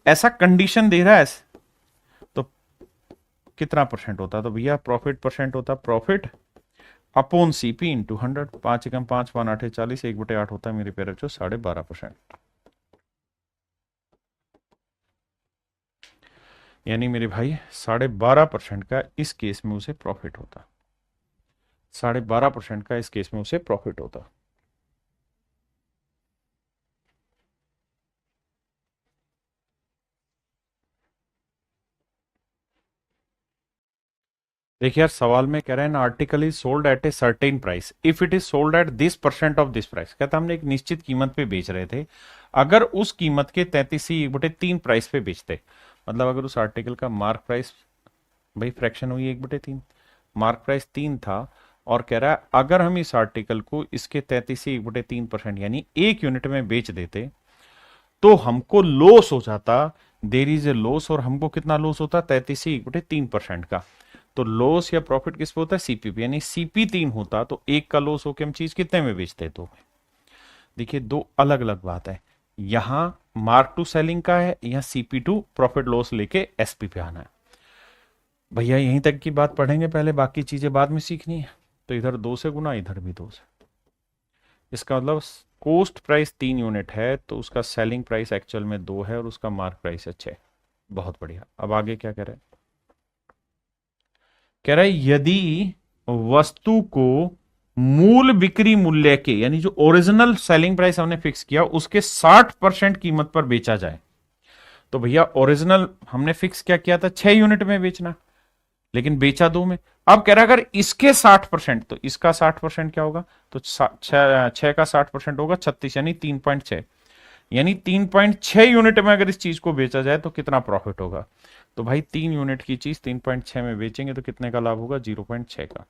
ऐसा कंडीशन दे रहा है, तो कितना परसेंट होता, तो भैया प्रॉफिट परसेंट होता प्रॉफिट अपॉन सीपी इंटू 100। 5 एकम 5 1 8 40, 1/8 होता है मेरे पेरेंट जो 12.5%। यानी मेरे भाई 12.5% का इस केस में उसे प्रॉफिट होता, 12.5% का इस केस में उसे प्रॉफिट होता। देखिए यार, सवाल में कह रहे हैं article is sold eight a certain price if it is sold at this percent of this price. कहता हमने एक निश्चित कीमत पे बेच रहे थे, अगर उस कीमत के 33/3 प्राइस पे बेचते, मतलब अगर उस आर्टिकल का मार्क प्राइस, भाई फ्रैक्शन हुई 1/3, मार्क प्राइस 3 था, और कह रहा है अगर हम इस आर्टिकल को इसके 33/3% यानी 1 यूनिट में बेच देते तो हमको लॉस हो जाता, देर इज ए लॉस, और हमको कितना लॉस होता, 33/3% का। तो लॉस या प्रॉफिट किस पे होता है, सीपी पे, यानी सीपी 3 होता तो 1 का लॉस होकर हम चीज कितने में बेचते, 2 में। देखिए दो अलग अलग बात है, यहां मार्क टू सेलिंग का है, यहां सीपी टू प्रॉफिट लॉस लेके एसपी पे आना है। भैया यहीं तक की बात पढ़ेंगे पहले, बाकी चीजें बाद में सीखनी है। तो इधर 2 से गुना, इधर भी 2 से। इसका मतलब कोस्ट प्राइस 3 यूनिट है तो उसका सेलिंग प्राइस एक्चुअल में 2 है और उसका मार्क प्राइस है 6। बहुत बढ़िया। अब आगे क्या कह रहे हैं, कह रहा है यदि वस्तु को मूल बिक्री मूल्य के, यानी जो ओरिजिनल सेलिंग प्राइस हमने फिक्स किया उसके 60% कीमत पर बेचा जाए, तो भैया ओरिजिनल हमने फिक्स क्या किया था, 6 यूनिट में बेचना, लेकिन बेचा 2 में। अब कह रहा है अगर इसके 60%, तो इसका 60% क्या होगा, तो 6 का 60% होगा 36, यानी 3.6, यानी 3.6 यूनिट में अगर इस चीज को बेचा जाए तो कितना प्रॉफिट होगा। तो भाई 3 यूनिट की चीज 3.6 में बेचेंगे तो कितने का लाभ होगा, 0.6 का।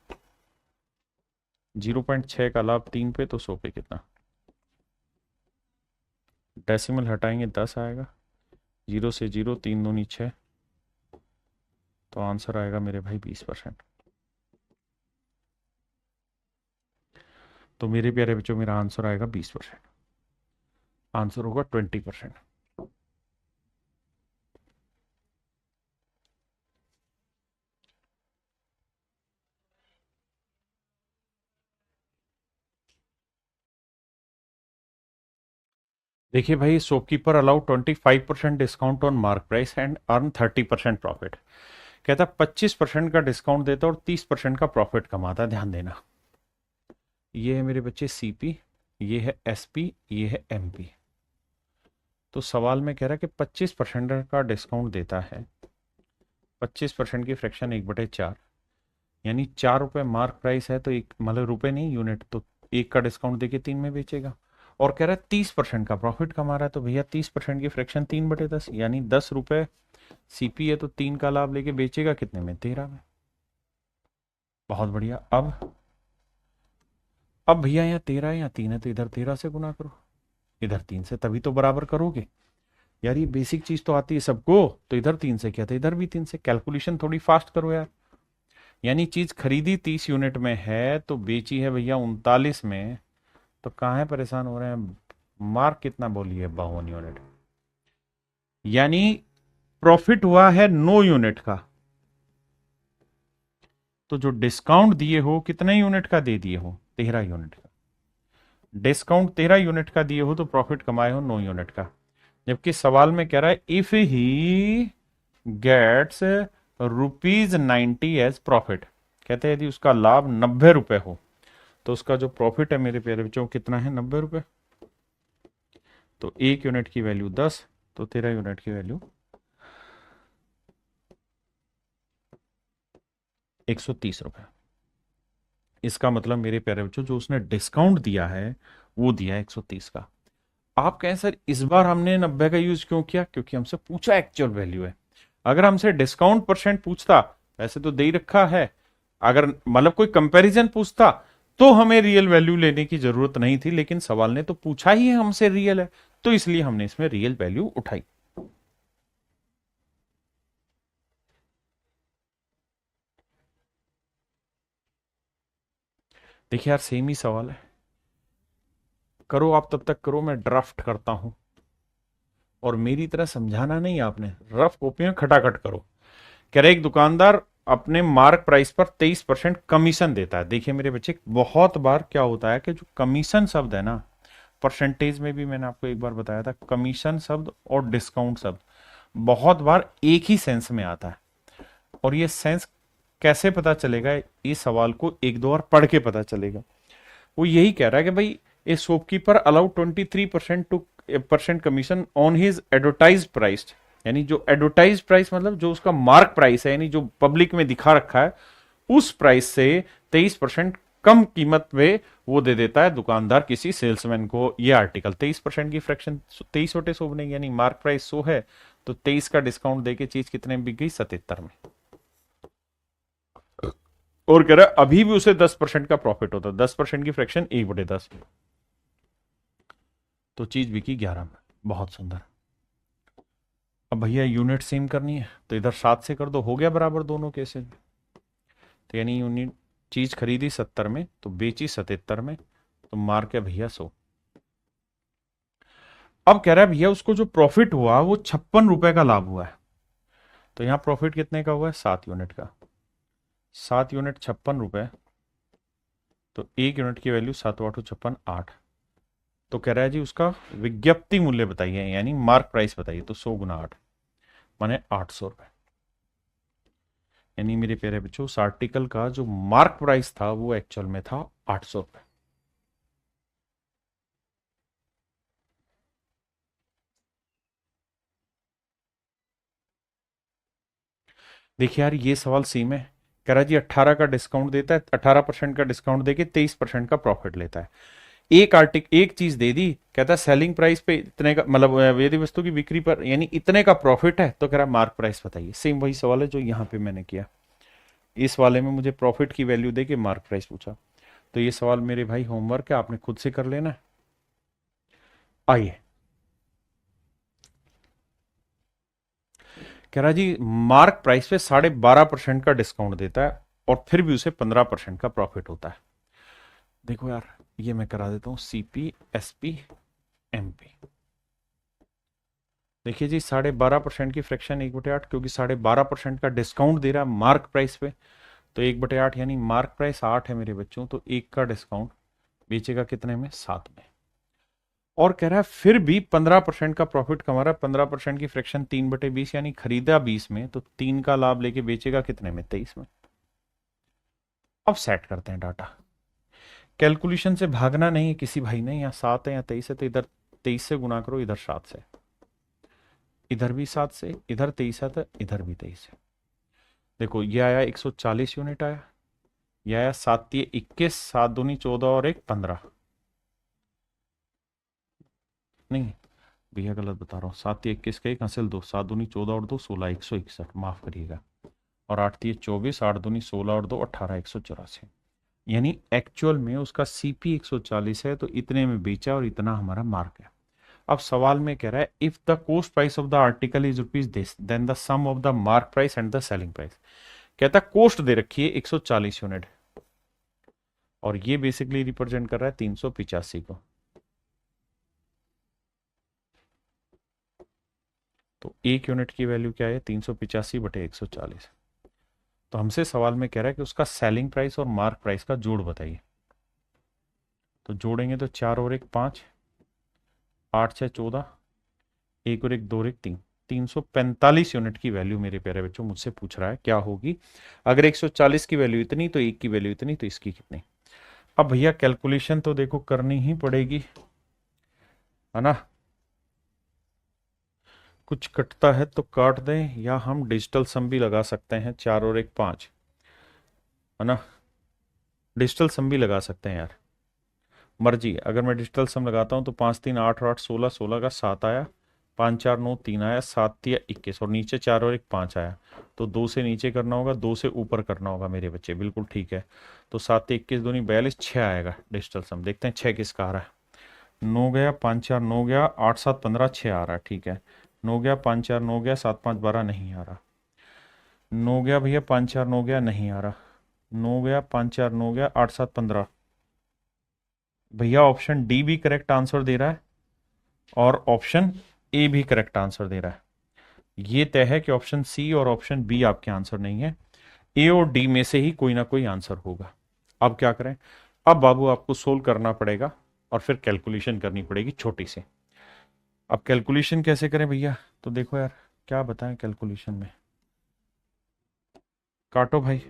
0.6 का लाभ 3 पे, तो 100 पे कितना, डेसिमल हटाएंगे 10 आएगा, 0 से 0, 3 दूनी 6, तो आंसर आएगा मेरे भाई 20%। तो मेरे प्यारे बच्चों मेरा आंसर आएगा 20%, आंसर होगा 20%। देखिए भाई, shopkeeper allow 25% discount on mark price and earn 30% profit. कहता 25% का डिस्काउंट देता और 30% का प्रॉफिट कमाता। ध्यान देना, ये है मेरे बच्चे सीपी, ये है एसपी, ये है एमपी। तो सवाल में कह रहा है कि 25% का डिस्काउंट देता है, 25% की फ्रैक्शन 1/4, यानी 4 रुपए मार्क प्राइस है, तो एक मतलब रुपए नहीं यूनिट, तो 1 का डिस्काउंट देके 3 में बेचेगा। और कह रहा है 30% का प्रॉफिट कमा रहा है, तो भैया 30% की फ्रैक्शन 3/10, यानी 10 रुपए सीपी है, तो 3 का लाभ लेके बेचेगा कितने में, 13 में। बहुत बढ़िया। अब भैया यहाँ 13 है, यहाँ 3 है, तो इधर 13 से गुना करो, इधर 3 से, तभी तो बराबर करोगे। यार ये बेसिक चीज तो आती है सबको, तो इधर 3 से किया था, इधर भी 3 से। कैलकुलेशन थोड़ी फास्ट करो यार। यानी चीज खरीदी 30 यूनिट में है तो बेची है भैया 39 में, तो कहाँ है परेशान हो रहे हैं। मार्क कितना बोलिए, 52 यूनिट। यानी प्रॉफिट हुआ है 9 यूनिट का, तो जो डिस्काउंट दिए हो कितने यूनिट का दे दिए हो, 13 यूनिट का। डिस्काउंट 13 यूनिट का दिए हो तो प्रॉफिट कमाए हो 9 यूनिट का। जबकि सवाल में कह रहा है if he gets ₹90 as profit, कहते हैं यदि उसका लाभ 90 रुपए हो तो उसका जो प्रॉफिट है मेरे प्यारे बच्चों कितना है, 90 रुपए। तो 1 यूनिट की वैल्यू 10, तो 13 यूनिट की वैल्यू 130 रुपए। इसका मतलब मेरे प्यारे बच्चों जो उसने डिस्काउंट दिया है वो दिया है 130 का। आप कहें सर इस बार हमने 90 का यूज क्यों किया, क्योंकि हमसे पूछा एक्चुअल वैल्यू है। अगर हमसे डिस्काउंट परसेंट पूछता, वैसे तो दे ही रखा है, अगर मतलब कोई कंपैरिजन पूछता तो हमें रियल वैल्यू लेने की जरूरत नहीं थी, लेकिन सवाल ने तो पूछा ही है हमसे रियल है, तो इसलिए हमने इसमें रियल वैल्यू उठाई। देखिए यार सेम ही सवाल है, करो आप तब तक करो, मैं ड्राफ्ट करता हूं। और मेरी तरह समझाना नहीं आपने, रफ कॉपी में खटाखट करो। कह रहे एक दुकानदार अपने मार्क प्राइस पर 23% कमीशन देता है। देखिए मेरे बच्चे बहुत बार क्या होता है कि जो कमीशन शब्द है ना, परसेंटेज में भी मैंने आपको एक बार बताया था, कमीशन शब्द और डिस्काउंट शब्द बहुत बार एक ही सेंस में आता है। और ये सेंस कैसे पता चलेगा, इस सवाल को एक दो बार पढ़ के पता चलेगा। वो यही कह रहा है कि भाई ए shopkeeper allow 23% commission on his advertise price. यानी जो एडवर्टाइज प्राइस मतलब जो उसका मार्क प्राइस है, यानी जो पब्लिक में दिखा रखा है, उस प्राइस से 23% कम कीमत पे वो दे देता है दुकानदार किसी सेल्समैन को। ये आर्टिकल 23% की फ्रैक्शन 23/100 बनेगी, यानी मार्क प्राइस 100 है तो 23 का डिस्काउंट देके चीज कितने में बिक गई, 77 में। और कह रहा है अभी भी उसे 10% का प्रॉफिट होता है, 10% की फ्रैक्शन 1/10, तो चीज बिकी 11 में। बहुत सुंदर। अब भैया यूनिट सेम करनी है तो इधर 7 से कर दो, हो गया बराबर दोनों केसेज में। तो यानी यूनिट चीज खरीदी 70 में तो बेची 77 में, तो मार्क है भैया 100। अब कह रहा है भैया उसको जो प्रॉफिट हुआ वो 56 रुपए का लाभ हुआ है। तो यहां प्रॉफिट कितने का हुआ है, 7 यूनिट का। 7 यूनिट 56 रुपए, तो 1 यूनिट की वैल्यू 7×8 = 8। तो कह रहा है जी उसका विज्ञप्ति मूल्य बताइए, यानी मार्क प्राइस बताइए। तो 100×8 माने 800 रुपए। यानी मेरे प्यारे बच्चों उस आर्टिकल का जो मार्क प्राइस था वो एक्चुअल में था 800 रुपए। देखिए यार ये सवाल सेम है। कह रहा है जी 18 का डिस्काउंट देता है, 18% का डिस्काउंट देके 23% का प्रॉफिट लेता है। एक चीज दे दी, कहता है सेलिंग प्राइस पे इतने का, मतलब यदि वस्तु की बिक्री पर यानी इतने का प्रॉफिट है, तो कह रहा है मार्क प्राइस बताइए। सेम वही सवाल है जो यहां पे मैंने किया। इस वाले में मुझे प्रॉफिट की वैल्यू दे के मार्क प्राइस पूछा। तो ये सवाल मेरे भाई होमवर्क है, आपने खुद से कर लेना। आइए, कह रहा जी मार्क प्राइस पे 12.5% का डिस्काउंट देता है और फिर भी उसे 15% का प्रॉफिट होता है। देखो यार ये मैं करा देता हूं, सीपी एसपी एमपी। देखिए जी 12.5% की फ्रैक्शन 1/8, क्योंकि 12.5% का डिस्काउंट दे रहा है मार्क प्राइस पे, तो 1/8 यानी मार्क प्राइस 8 है मेरे बच्चों, तो 1 का डिस्काउंट बेचेगा कितने में, 7 में। और कह रहा है फिर भी 15% का प्रॉफिट कमा रहा है। 15% की फ्रैक्शन 3/20, यानी खरीदा 20 में तो 3 का लाभ लेके बेचेगा कितने में, 23 में। अब सेट करते हैं डाटा। कैलकुलेशन से भागना नहीं है किसी भाई ने, यहाँ 7 है या 23 है, तो इधर 23 से गुना करो, इधर 7 से, इधर भी 7 से, इधर 23 है तो इधर भी 23 है। देखो ये आया 140 यूनिट आया, ये आया 7×3 = 21, 7×2 = 14 और 1 15। नहीं भैया गलत बता रहा हूँ, 7×3 = 21 का 1 हासिल 2, 7×2 = 14 और 2 16, 161, माफ करिएगा। और 8×3 = 24, 8×2 = 16 और 2 18, 184। यानी एक्चुअल में उसका सीपी 140 है तो इतने में बेचा और इतना हमारा मार्क है। अब सवाल में कह रहा है if the cost price of the article is rupees this then the sum of the mark price and the selling price. कहता है कोस्ट दे रखी है 140 यूनिट और ये बेसिकली रिप्रेजेंट कर रहा है 385 को। तो एक यूनिट की वैल्यू क्या है 385 बटे 140। तो हमसे सवाल में कह रहा है कि उसका सेलिंग प्राइस और मार्क प्राइस का जोड़ बताइए। तो जोड़ेंगे तो 4 और 1 5, 8 6 14, 1 और 1 2 और 1 3, 345 यूनिट की वैल्यू मेरे प्यारे बच्चों मुझसे पूछ रहा है क्या होगी। अगर 140 की वैल्यू इतनी तो एक की वैल्यू इतनी तो इसकी कितनी। अब भैया कैलकुलेशन तो देखो करनी ही पड़ेगी, है ना। कुछ कटता है तो काट दें या हम डिजिटल सम भी लगा सकते हैं। 4 और 1 5, है ना। डिजिटल सम भी लगा सकते हैं यार, मर्जी। अगर मैं डिजिटल सम लगाता हूं तो 5 3 8 8 16, 16 का 7 आया, 5 4 9 3 आया, 7 3 21 और नीचे 4 और 1 5 आया। तो 2 से नीचे करना होगा, 2 से ऊपर करना होगा मेरे बच्चे, बिल्कुल ठीक है। तो 7 21 दूनी 42, 6 आएगा डिजिटल सम। देखते हैं 6 किसका आ रहा है। 9 गया, 5 4 9 गया, 8 7 15, 6 आ रहा है, ठीक है। 9 गया, 5 4 9 गया, 7 5 12 नहीं आ रहा। 9 गया भैया, 5 4 9 गया, नहीं आ रहा। 9 गया, 5 4 9 गया, 8 7 15। भैया ऑप्शन डी भी करेक्ट आंसर दे रहा है और ऑप्शन ए भी करेक्ट आंसर दे रहा है। ये तय है कि ऑप्शन सी और ऑप्शन बी आपके आंसर नहीं है, ए और डी में से ही कोई ना कोई आंसर होगा। अब क्या करें, अब बाबू आपको सोल्व करना पड़ेगा और फिर कैलकुलेशन करनी पड़ेगी छोटी सी। अब कैलकुलेशन कैसे करें भैया, तो देखो यार क्या बताएं कैलकुलेशन में। काटो भाई,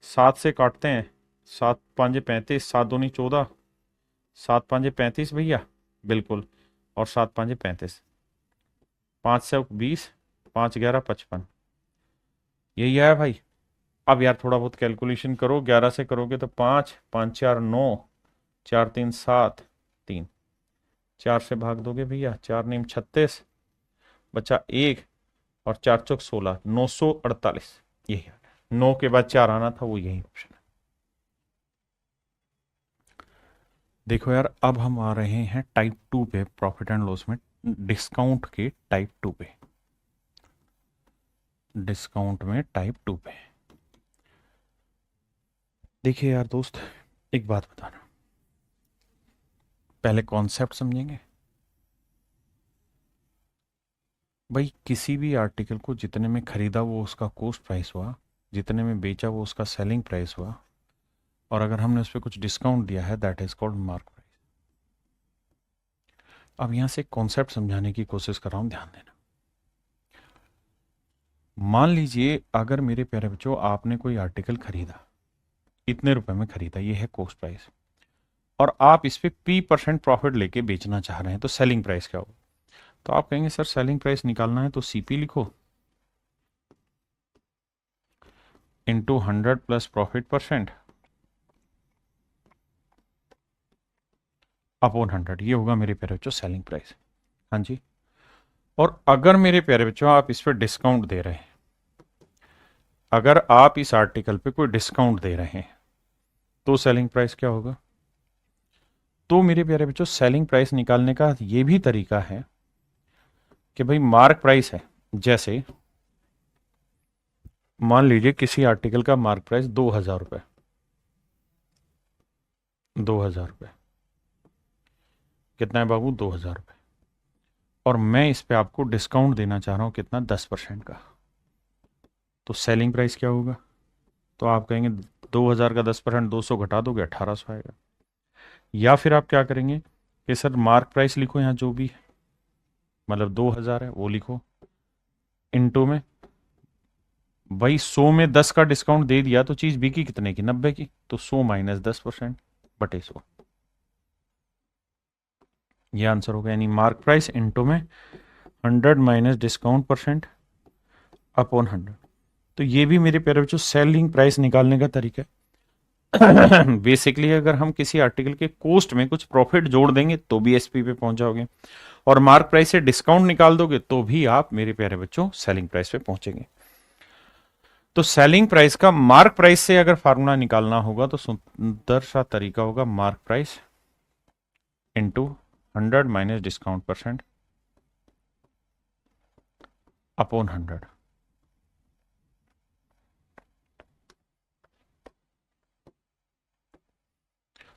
7 से काटते हैं। 7 5 35, 7 दूनी 14, 7 5 35 भैया, बिल्कुल। और 7 5 35, 5 से 20, 5 11 55, यही आया भाई। अब यार थोड़ा बहुत कैलकुलेशन करो, 11 से करोगे तो 5 5 4 9, 4 3 7 3, 4 से भाग दोगे भैया, 4 नीम 36, बचा 1 और 4 चौक 16, 948। यही 9 के बाद 4 आना था, वो यही ऑप्शन है। देखो यार अब हम आ रहे हैं टाइप 2 पे, प्रॉफिट एंड लॉस में डिस्काउंट के टाइप 2 पे। डिस्काउंट में टाइप 2 पे देखिए यार दोस्त, एक बात बताना, पहले कॉन्सेप्ट समझेंगे। भाई किसी भी आर्टिकल को जितने में खरीदा वो उसका कॉस्ट प्राइस हुआ, जितने में बेचा वो उसका सेलिंग प्राइस हुआ, और अगर हमने उस पर कुछ डिस्काउंट दिया है that is called mark price. अब यहां से कॉन्सेप्ट समझाने की कोशिश कर रहा हूं, ध्यान देना। मान लीजिए अगर मेरे प्यारे बच्चों आपने कोई आर्टिकल खरीदा, इतने रुपए में खरीदा, ये है कॉस्ट प्राइस, और आप इस पे P% प्रॉफिट लेके बेचना चाह रहे हैं, तो सेलिंग प्राइस क्या होगा। तो आप कहेंगे सर सेलिंग प्राइस निकालना है तो CP लिखो into 100 plus profit percent upon 100, ये होगा मेरे प्यारे बच्चों सेलिंग प्राइस। हाँ जी। और अगर मेरे प्यारे बच्चों आप इस पर डिस्काउंट दे रहे हैं, अगर आप इस आर्टिकल पे कोई डिस्काउंट दे रहे हैं तो सेलिंग प्राइस क्या होगा। तो मेरे प्यारे बच्चों सेलिंग प्राइस निकालने का ये भी तरीका है कि भाई मार्क प्राइस है, जैसे मान लीजिए किसी आर्टिकल का मार्क प्राइस 2000 रुपये, 2000 रुपये कितना है बाबू, 2000 रुपये, और मैं इस पे आपको डिस्काउंट देना चाह रहा हूं कितना, 10% का। तो सेलिंग प्राइस क्या होगा। तो आप कहेंगे 2000 का 10%, 200 घटा दोगे 1800 आएगा। या फिर आप क्या करेंगे कि सर मार्क प्राइस लिखो यहाँ जो भी, मतलब 2000 है वो लिखो, इनटू में भाई 100 में 10 का डिस्काउंट दे दिया तो चीज बिकी कितने की, 90 की, तो 100 माइनस 10% बटे 100, ये आंसर होगा। यानी मार्क प्राइस इनटू में 100 माइनस डिस्काउंट परसेंट अपॉन 100। तो ये भी मेरे प्यारे बच्चों सेलिंग प्राइस निकालने का तरीका है। बेसिकली अगर हम किसी आर्टिकल के कॉस्ट में कुछ प्रॉफिट जोड़ देंगे तो भी SP पे पहुंच जाओगे, और मार्क प्राइस से डिस्काउंट निकाल दोगे तो भी आप मेरे प्यारे बच्चों सेलिंग प्राइस पे पहुंचेंगे। तो सेलिंग प्राइस का मार्क प्राइस से अगर फार्मूला निकालना होगा तो सुंदर सा तरीका होगा, mark price into 100 minus discount percent upon 100।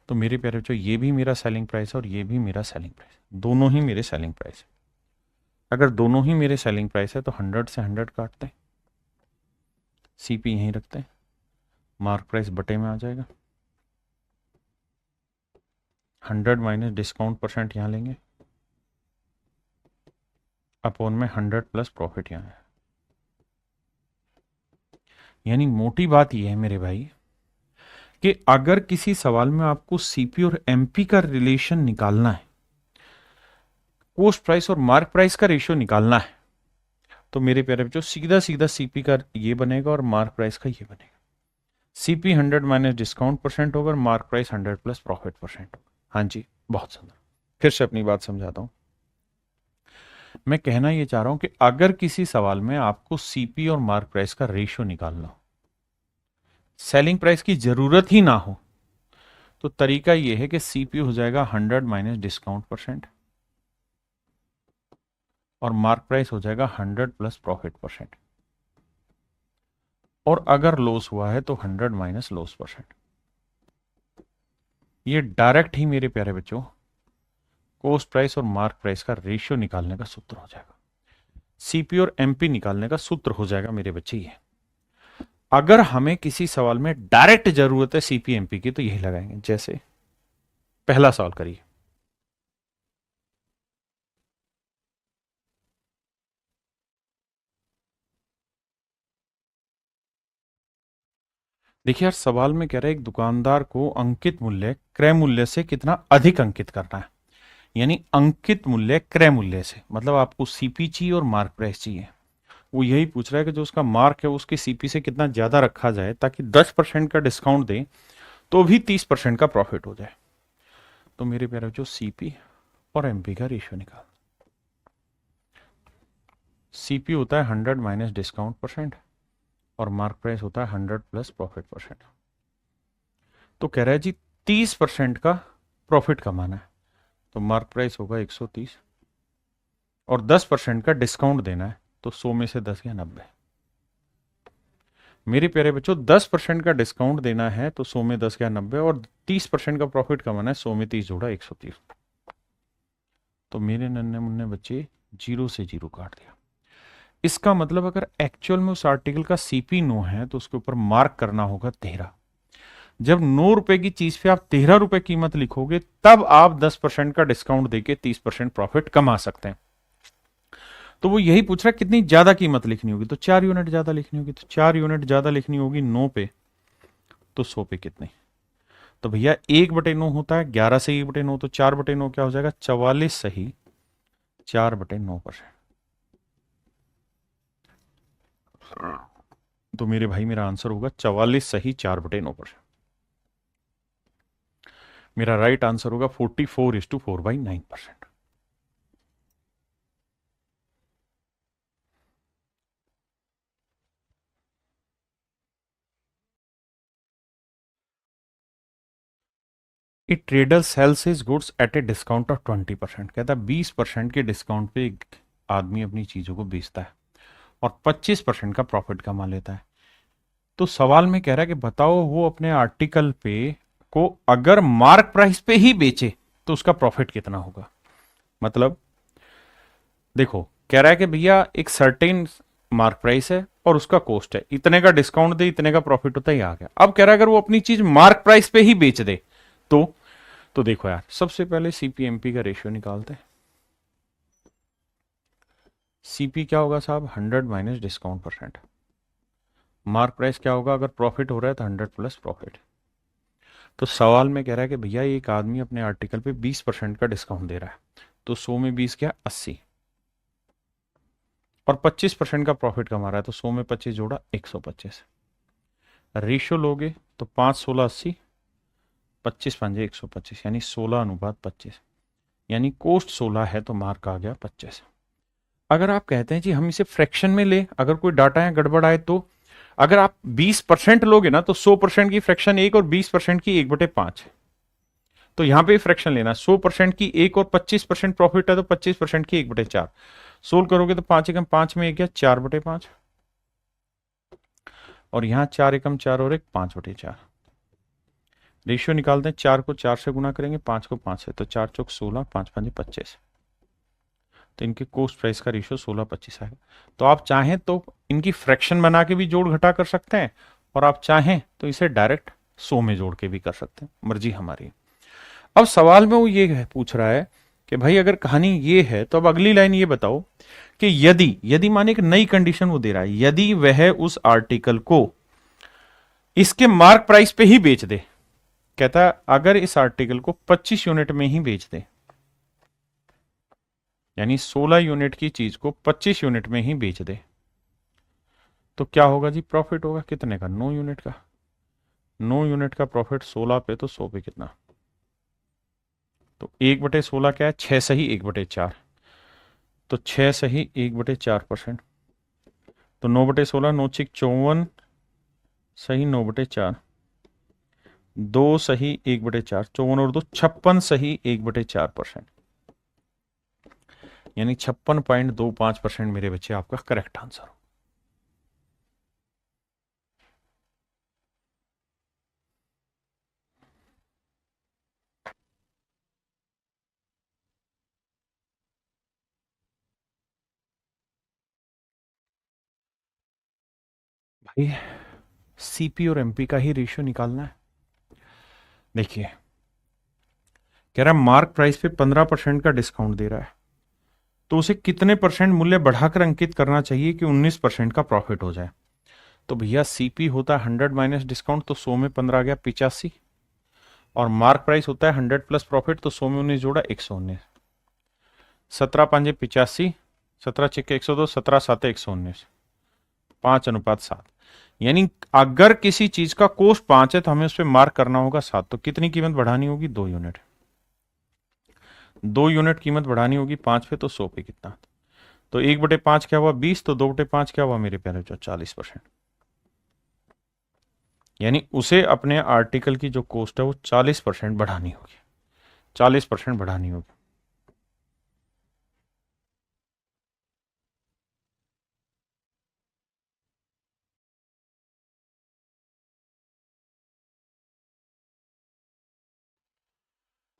तो मेरे प्यारे बच्चों ये भी मेरा सेलिंग प्राइस है और ये भी मेरा सेलिंग प्राइस, दोनों ही मेरे सेलिंग प्राइस है। अगर दोनों ही मेरे सेलिंग प्राइस है तो 100 से 100 काटते हैं, सीपी यहीं रखते हैं, मार्क प्राइस बटे में आ जाएगा, 100 माइनस डिस्काउंट परसेंट यहां लेंगे, अपॉन में 100 प्लस प्रॉफिट यहां है। यानी मोटी बात यह है मेरे भाई कि अगर किसी सवाल में आपको सीपी और एमपी का रिलेशन निकालना है, कॉस्ट प्राइस और मार्क प्राइस का रेशियो निकालना है, तो मेरे प्यारे बच्चों सीधा सीधा सीपी का ये बनेगा और मार्क प्राइस का ये बनेगा। सीपी 100 माइनस डिस्काउंट परसेंट होगा, mark price 100 plus profit percent. हाँ जी, बहुत सुंदर। फिर से अपनी बात समझाता हूं। मैं कहना ये चाह रहा हूं कि अगर किसी सवाल में आपको सीपी और मार्क प्राइस का रेशियो निकालना हो, सेलिंग प्राइस की जरूरत ही ना हो, तो तरीका यह है कि सीपी हो जाएगा 100 माइनस डिस्काउंट परसेंट और मार्क प्राइस हो जाएगा 100 प्लस प्रॉफिट परसेंट, और अगर लॉस हुआ है तो 100 माइनस लॉस परसेंट। ये डायरेक्ट ही मेरे प्यारे बच्चों कॉस्ट प्राइस और मार्क प्राइस का रेशियो निकालने का सूत्र हो जाएगा, सीपी और एमपी निकालने का सूत्र हो जाएगा मेरे बच्चे ये। अगर हमें किसी सवाल में डायरेक्ट जरूरत है सीपी एमपी की तो यही लगाएंगे। जैसे पहला सवाल करिए, देखिए यार सवाल में कह रहा है एक दुकानदार को अंकित मूल्य क्रय मूल्य से कितना अधिक अंकित करना है, यानी अंकित मूल्य क्रय मूल्य से, मतलब आपको सीपी चाहिए और मार्क प्राइस चाहिए। वो यही पूछ रहा है कि जो उसका मार्क है उसके सीपी से कितना ज्यादा रखा जाए ताकि 10% का डिस्काउंट दे तो भी 30% का प्रॉफिट हो जाए। तो मेरे प्यारे जो सीपी और एमपी का रेशियो निकाल, सीपी होता है 100 माइनस डिस्काउंट परसेंट और मार्क प्राइस होता है 100 प्लस प्रॉफिट परसेंट। तो कह रहा है जी 30% का प्रॉफिट कमाना है, तो मार्क प्राइस होगा 130 और 10% का डिस्काउंट देना है, तो 100 में से 10 या 90। मेरे प्यारे बच्चों 10% का डिस्काउंट देना है तो 100 में 10 या 90, और 30% का प्रॉफिट कमाना है, 100 में 30 जोड़ा 130। तो मेरे नन्हे मुन्ने बच्चे 0 से 0 काट दिया। इसका मतलब अगर एक्चुअल में उस आर्टिकल का सीपी 9 है तो उसके ऊपर मार्क करना होगा 13। जब 9 रुपए की चीज पे आप 13 रुपए कीमत लिखोगे तब आप 10% का डिस्काउंट देके 30% प्रॉफिट कमा सकते हैं। तो वो यही पूछ रहा है कितनी ज्यादा कीमत लिखनी होगी, तो 4 यूनिट ज्यादा लिखनी होगी, तो 4 यूनिट ज्यादा लिखनी होगी 9 पे, तो 100 पे कितनी, तो भैया 1/9 होता है, 11 से 1/9 तो 4/9 क्या हो जाएगा 44 सही 4/9%। तो मेरे भाई मेरा आंसर होगा 44 सही 4/9%। मेरा राइट आंसर होगा 44:4/9%। ए trader sales his goods at A discount of 20%। कहता है 20% के डिस्काउंट पे एक आदमी अपनी चीजों को बेचता है और 25% का प्रॉफिट कमा लेता है। तो सवाल में कह रहा है कि बताओ वो अपने आर्टिकल पे को अगर मार्क प्राइस पे ही बेचे तो उसका प्रॉफिट कितना होगा। मतलब देखो कह रहा है कि भैया एक सर्टेन मार्क प्राइस है और उसका कॉस्ट है, इतने का डिस्काउंट दे इतने का प्रॉफिट होता ही आ गया। अब कह रहा है अगर वो अपनी चीज मार्क प्राइस पे ही बेच दे तो देखो यार सबसे पहले सीपीएमपी का रेशियो निकालते हैं। सीपी क्या होगा साहब 100 minus discount percent, mark price क्या होगा अगर प्रॉफिट हो रहा है तो 100 प्लस प्रॉफिट। तो सवाल में कह रहा है कि भैया एक आदमी अपने आर्टिकल पे 20% का डिस्काउंट दे रहा है, तो 100 में 20 क्या 80, और 25% का प्रॉफिट कमा रहा है, तो 100 में 25 जोड़ा 125। रेशियो लोगे तो 5 16 80, 25 पंजे 125, यानी 16:25, यानी कोस्ट 16 है तो मार्क आ गया 25। अगर आप कहते हैं जी हम इसे फ्रैक्शन में ले, अगर कोई डाटा है गड़बड़ आए, तो अगर आप 20% लोगे ना तो 100% की फ्रैक्शन 1 और 20% की 1/5 है। तो यहां पे फ्रैक्शन लेना है। 100% की एक और 25% प्रॉफिट है तो 25% की 1/4। सोल्व करोगे तो 5 एकम 5 में 1 गया 4/5, और यहां 4 एकम 4 और 1 5/4। रेशियो निकालते हैं, 4 को 4 से गुना करेंगे, 5 को 5 से, तो 4 चौक 16, 5 5 25। तो इनके कोस्ट प्राइस का रेशियो 16:25 आएगा। तो आप चाहें तो इनकी फ्रैक्शन बना के भी जोड़ घटा कर सकते हैं, और आप चाहें तो इसे डायरेक्ट 100 में जोड़ के भी कर सकते हैं, मर्जी हमारी। अब सवाल में वो ये पूछ रहा है कि भाई अगर कहानी ये है तो अब अगली लाइन ये बताओ कि यदि यदि माने एक नई कंडीशन वो दे रहा है, यदि वह उस आर्टिकल को इसके मार्क प्राइस पे ही बेच दे। कहता है अगर इस आर्टिकल को 25 यूनिट में ही बेच दे, यानी 16 यूनिट की चीज को 25 यूनिट में ही बेच दे, तो क्या होगा जी? प्रॉफिट होगा कितने का? 9 यूनिट का। 9 यूनिट का प्रॉफिट 16 पे, तो 100 पे कितना? तो 1/16 क्या है? 6 सही 1/4, तो 6 सही 1/4%। तो 9/16, 9 6 54 सही 9/4, 2 सही 1/4, 54 और 2 56 सही 1/4%, यानी 56.25% मेरे बच्चे आपका करेक्ट आंसर हो। भाई सीपी और एमपी का ही रेशियो निकालना है। देखिए कह रहा है मार्क प्राइस पे 15% का डिस्काउंट दे रहा है, तो उसे कितने परसेंट मूल्य बढ़ाकर अंकित करना चाहिए कि 19% का प्रॉफिट हो जाए? तो भैया सीपी होता है 100 माइनस डिस्काउंट, तो 100 में 15 गया 85, और मार्क प्राइस होता है 100 प्लस प्रॉफिट, तो 100 में 19 जोड़ा 119। 17 5 85, 17 6 102, 17 7 119, 5:7। यानी अगर किसी चीज का कोस्ट 5 है तो हमें उस पर मार्क करना होगा 7, तो कितनी कीमत बढ़ानी होगी? 2 यूनिट। 2 यूनिट कीमत बढ़ानी होगी 5 पे, तो 100 पे कितना? तो 1/5 क्या हुआ? 20, तो 2/5 क्या हुआ मेरे प्यारे? 40%। यानी उसे अपने आर्टिकल की जो कोस्ट है वो 40% बढ़ानी होगी, 40% बढ़ानी होगी।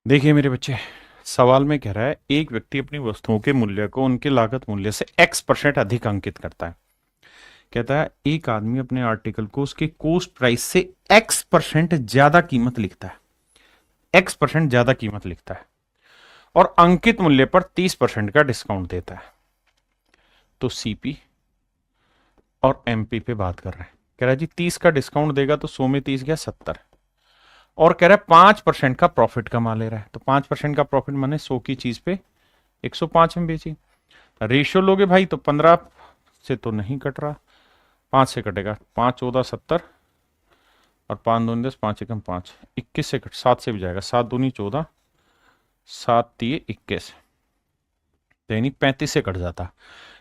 देखिए मेरे बच्चे, सवाल में कह रहा है एक व्यक्ति अपनी वस्तुओं के मूल्य को उनके लागत मूल्य से X% अधिक अंकित करता है। कहता है एक आदमी अपने आर्टिकल को उसके कोस्ट प्राइस से X% ज्यादा कीमत लिखता है, X% ज्यादा कीमत लिखता है, और अंकित मूल्य पर 30% का डिस्काउंट देता है। तो सीपी और एमपी पे बात कर रहे हैं। कह रहा है जी 30 का डिस्काउंट देगा तो 100 में 30 गया 70, और कह रहा है 5% का प्रॉफिट कमा ले रहा है। तो 5% का प्रॉफिट माने 100 की चीज पे 105 में बेची। रेशियो लोगे भाई तो 15 से तो नहीं कट रहा, 5 से कटेगा, 5 14 70, और 5 2 10, 5 एकम 5, 21 से कट, 7 से भी जाएगा, 7 दूनी 14, 7 3 21, तो यानी 35 से कट जाता।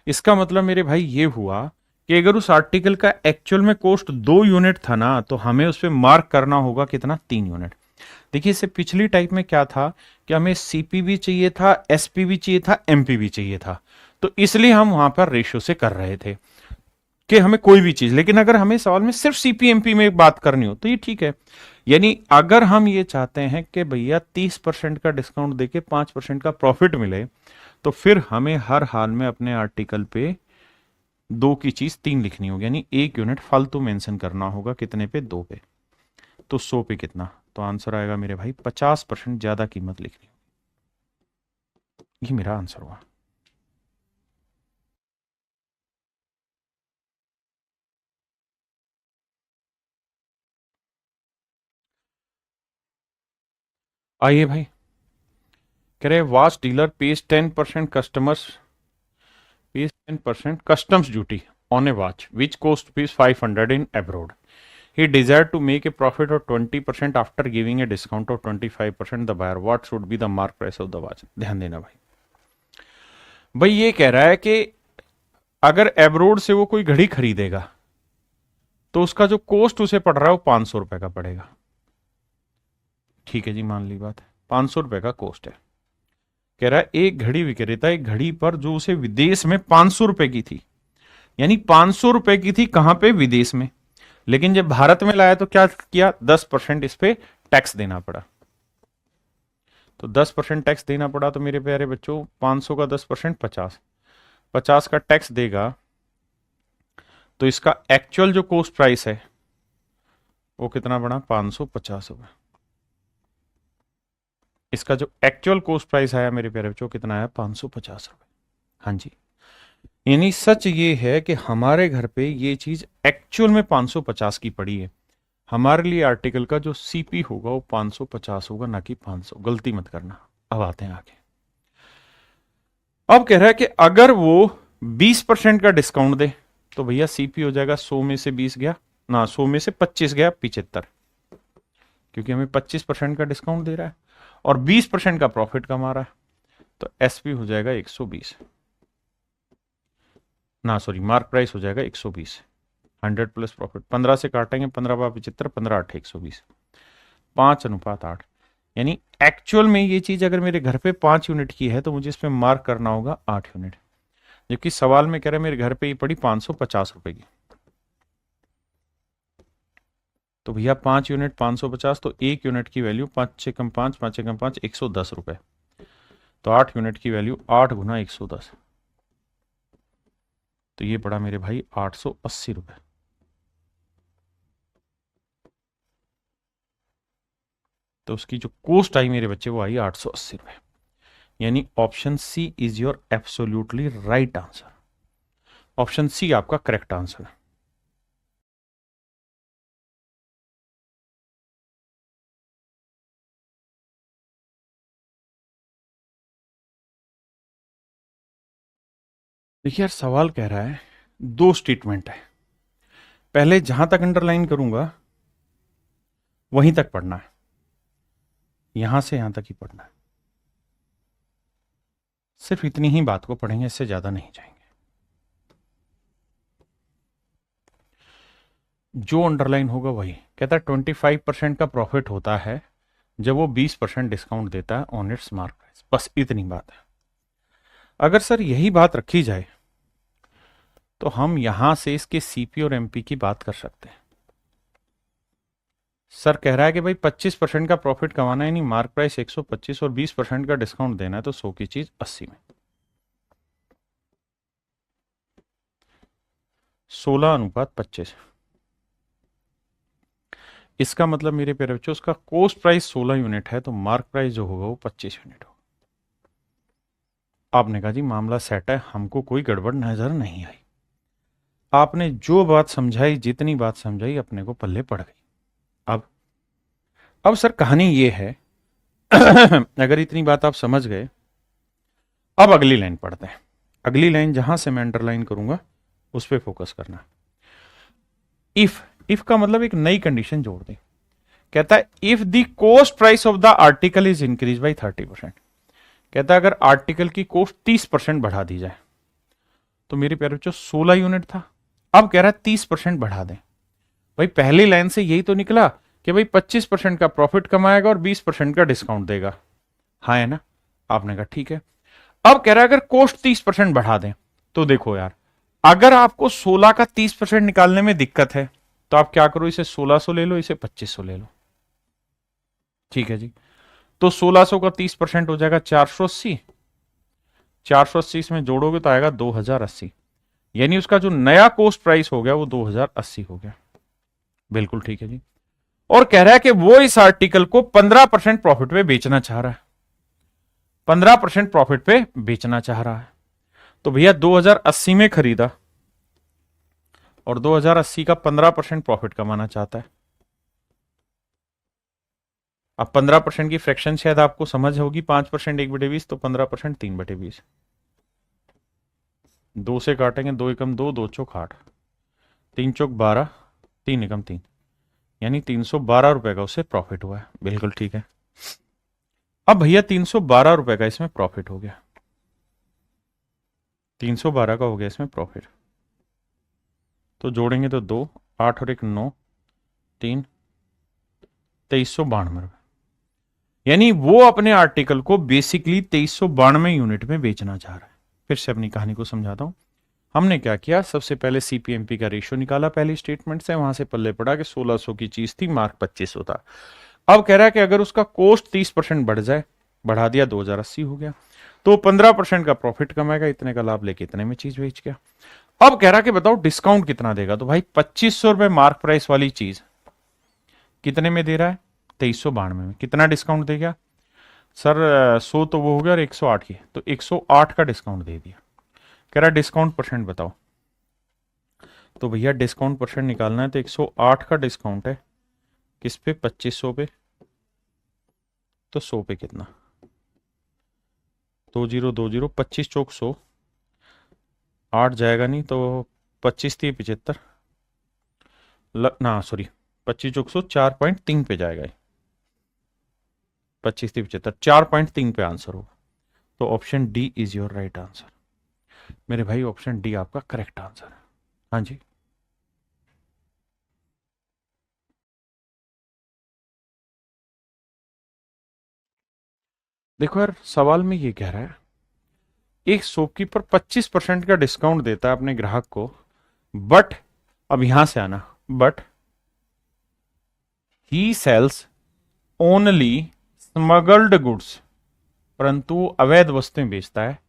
इसका मतलब मेरे भाई ये हुआ कि अगर उस आर्टिकल का एक्चुअल में कोस्ट 2 यूनिट था ना, तो हमें उस पर मार्क करना होगा कितना? 3 यूनिट। देखिए इससे पिछली टाइप में क्या था कि हमें सीपी भी चाहिए था, एसपी भी चाहिए था, एमपी भी चाहिए था, तो इसलिए हम वहां पर रेशियो से कर रहे थे कि हमें कोई भी चीज। लेकिन अगर हमें सवाल में सिर्फ सीपी एमपी में बात करनी हो तो ये ठीक है। यानी अगर हम ये चाहते हैं कि भैया 30% का डिस्काउंट देके 5% का प्रॉफिट मिले, तो फिर हमें हर हाल में अपने आर्टिकल पे 2 की चीज 3 लिखनी होगी, यानी 1 यूनिट फालतू मेंशन करना होगा। कितने पे? 2 पे। तो 100 पे कितना? तो आंसर आएगा मेरे भाई 50% ज्यादा कीमत लिखनी होगी। ये मेरा आंसर हुआ। आइए भाई, कह रहे watch dealer page 10% customers pays 10% customs duty on a watch which cost rupees 500 in abroad. He desired to make a profit of 20% after giving a discount of 25% the buyer. What should be the mark price of the watch? ध्यान देना भाई। भाई ये कह रहा है कि अगर एब्रोड से वो कोई घड़ी खरीदेगा तो उसका जो कोस्ट उसे पड़ रहा है वो 500 रुपए का पड़ेगा। ठीक है जी, मान ली बात है। ₹500 का कॉस्ट है। कह रहा है एक घड़ी विक्रेता एक घड़ी पर जो उसे विदेश में ₹500 की थी, यानी ₹500 की थी कहां पे, विदेश में, लेकिन जब भारत में लाया तो क्या किया, 10% इस पे टैक्स देना पड़ा। तो 10% टैक्स देना पड़ा। तो मेरे प्यारे बच्चों 500 का 10% 50 का टैक्स देगा। तो इसका एक्चुअल जो कॉस्ट प्राइस है वो कितना बना, ₹550। इसका जो एक्चुअल कॉस्ट प्राइस आया मेरे प्यारे बच्चों कितना आया, ₹550। हाँ जी, यानी सच ये है कि हमारे घर पे ये चीज एक्चुअल में 550 की पड़ी है। हमारे लिए आर्टिकल का जो सीपी होगा वो 550 होगा, ना कि 500। गलती मत करना। अब आते हैं आगे। अब कह रहा है कि अगर वो 20% का डिस्काउंट दे तो भैया सीपी हो जाएगा 100 में से 20 गया ना, 100 में से 25 गया 75, क्योंकि हमें 25% का डिस्काउंट दे रहा है और 20% का प्रॉफिट कमा रहा है। तो एसपी हो जाएगा 120 ना, सॉरी, मार्क प्राइस हो जाएगा 120। 100 प्लस प्रॉफिट, 15 से काटेंगे, 15 बार 75, 15 8 120, 5:8। यानी एक्चुअल में ये चीज अगर मेरे घर पे 5 यूनिट की है तो मुझे इसमें मार्क करना होगा 8 यूनिट, जबकि सवाल में कह रहा है मेरे घर पे ही पड़ी ₹550 की। तो भैया 5 यूनिट 550, तो 1 यूनिट की वैल्यू 5 6 कम 5 5 6 कम 5 ₹110। तो 8 यूनिट की वैल्यू 8 गुना 110, तो ये पड़ा मेरे भाई ₹880। तो उसकी जो कॉस्ट आई मेरे बच्चे वो आई ₹880। यानी option C is your absolutely right answer. Option C आपका करेक्ट आंसर है। देखिए यार, सवाल कह रहा है 2 स्टेटमेंट है, पहले जहां तक अंडरलाइन करूंगा वहीं तक पढ़ना है, यहां से यहां तक ही पढ़ना है। सिर्फ इतनी ही बात को पढ़ेंगे, इससे ज्यादा नहीं जाएंगे। जो अंडरलाइन होगा वही। कहता है 25% का प्रॉफिट होता है जब वो 20% डिस्काउंट देता है ऑन इट्स मार्क प्राइस। बस इतनी बात है। अगर सर यही बात रखी जाए तो हम यहां से इसके सीपी और एमपी की बात कर सकते हैं। सर कह रहा है कि भाई 25% का प्रॉफिट कमाना है, यानी मार्क प्राइस 125 और 20% का डिस्काउंट देना है, तो 100 की चीज 80 में। 16:25। इसका मतलब मेरे प्यारे बच्चों उसका कॉस्ट प्राइस 16 यूनिट है, तो मार्क प्राइस जो होगा वो 25 यूनिट होगा। आपने कहा जी मामला सेट है, हमको कोई गड़बड़ नजर नहीं आई। आपने जो बात समझाई, जितनी बात समझाई, अपने को पल्ले पड़ गई। अब सर कहानी ये है अगर इतनी बात आप समझ गए, अब अगली लाइन पढ़ते हैं। अगली लाइन जहां से मैं अंडरलाइन करूंगा उस पर फोकस करना। इफ का मतलब एक नई कंडीशन जोड़ दें। कहता है if the cost price of the article is increase by 30%। कहता है अगर आर्टिकल की कॉस्ट 30% बढ़ा दी जाए, तो मेरे प्यारे बच्चों 16 यूनिट था, अब कह रहा है 30% बढ़ा दें। भाई पहली लाइन से यही तो निकला कि भाई 25% का प्रॉफिट कमाएगा और 20% का डिस्काउंट देगा। हाँ है ना? आपने कहा ठीक है। अब कह रहा है अगर कॉस्ट 30% बढ़ा दें, तो देखो यार, अगर आपको 16 का 30% निकालने में दिक्कत है तो आप क्या करो, इसे 1600 ले लो, इसे 2500 ले लो। ठीक है जी। तो 1600 का 30% हो जाएगा 480। 480 इसमें जोड़ोगे तो आएगा 2080, यानी उसका जो नया कॉस्ट प्राइस हो गया वो 2080 हो गया। बिल्कुल ठीक है जी। और कह रहा है कि वो इस आर्टिकल को 15% प्रॉफिट पे बेचना चाह रहा है। 15% प्रॉफिट पे बेचना चाह रहा है। तो भैया 2080 में खरीदा और 2080 का 15% प्रॉफिट कमाना चाहता है। अब 15% की फ्रैक्शन शायद आपको समझ होगी, 5% 1/20, तो 15% 3/20। 2 से काटेंगे, 2 एकम 2, 2 चौक 8, 3 चौक 12, 3 एकम 3, यानी ₹312 का उससे प्रॉफिट हुआ है। बिल्कुल ठीक है। अब भैया ₹312 का इसमें प्रॉफिट हो गया, 312 का हो गया इसमें प्रॉफिट। तो जोड़ेंगे तो 2, 8 और 1 9, 3, ₹2392। यानी वो अपने आर्टिकल को बेसिकली 2392 यूनिट में बेचना चाह रहा है। फिर से अपनी कहानी को समझाता हूं। हमने क्या किया, सबसे पहले सीपीएमपी का रेशियो निकाला पहली स्टेटमेंट से, वहां से पल्ले पड़ा कि 1600 की चीज थी, मार्क 2500 था। अब कह रहा है कि अगर उसका कॉस्ट 30% बढ़ जाए, बढ़ा दिया 2080 हो गया, तो 15% का प्रॉफिट कमाएगा, इतने का लाभ लेके इतने में चीज बेच गया। अब कह रहा कि बताओ डिस्काउंट कितना देगा, तो भाई 2500 रुपए मार्क प्राइस वाली चीज कितने में दे रहा है, 2392 में, कितना डिस्काउंट देगा सर? 100 तो वो हो गया और 108 की, तो 108 का डिस्काउंट दे दिया। कह रहा डिस्काउंट परसेंट बताओ, तो भैया डिस्काउंट परसेंट निकालना है तो 108 का डिस्काउंट है किस पे, 2500 पे, तो 100 पे कितना, 2020, 25 चौक 100, 8 जाएगा नहीं तो 25 थी 75, ना सॉरी 25 चौक 100, 4.3 पे जाएगा, 25 थी 75, 4.3 पे आंसर होगा। तो option D is your right answer मेरे भाई, ऑप्शन डी आपका करेक्ट आंसर है। हाँ जी, देखो यार सवाल में ये कह रहा है, एक शॉपकीपर 25% का डिस्काउंट देता है अपने ग्राहक को, बट अब यहां से आना, but he sells only smuggled goods, परंतु अवैध वस्तुएं बेचता है,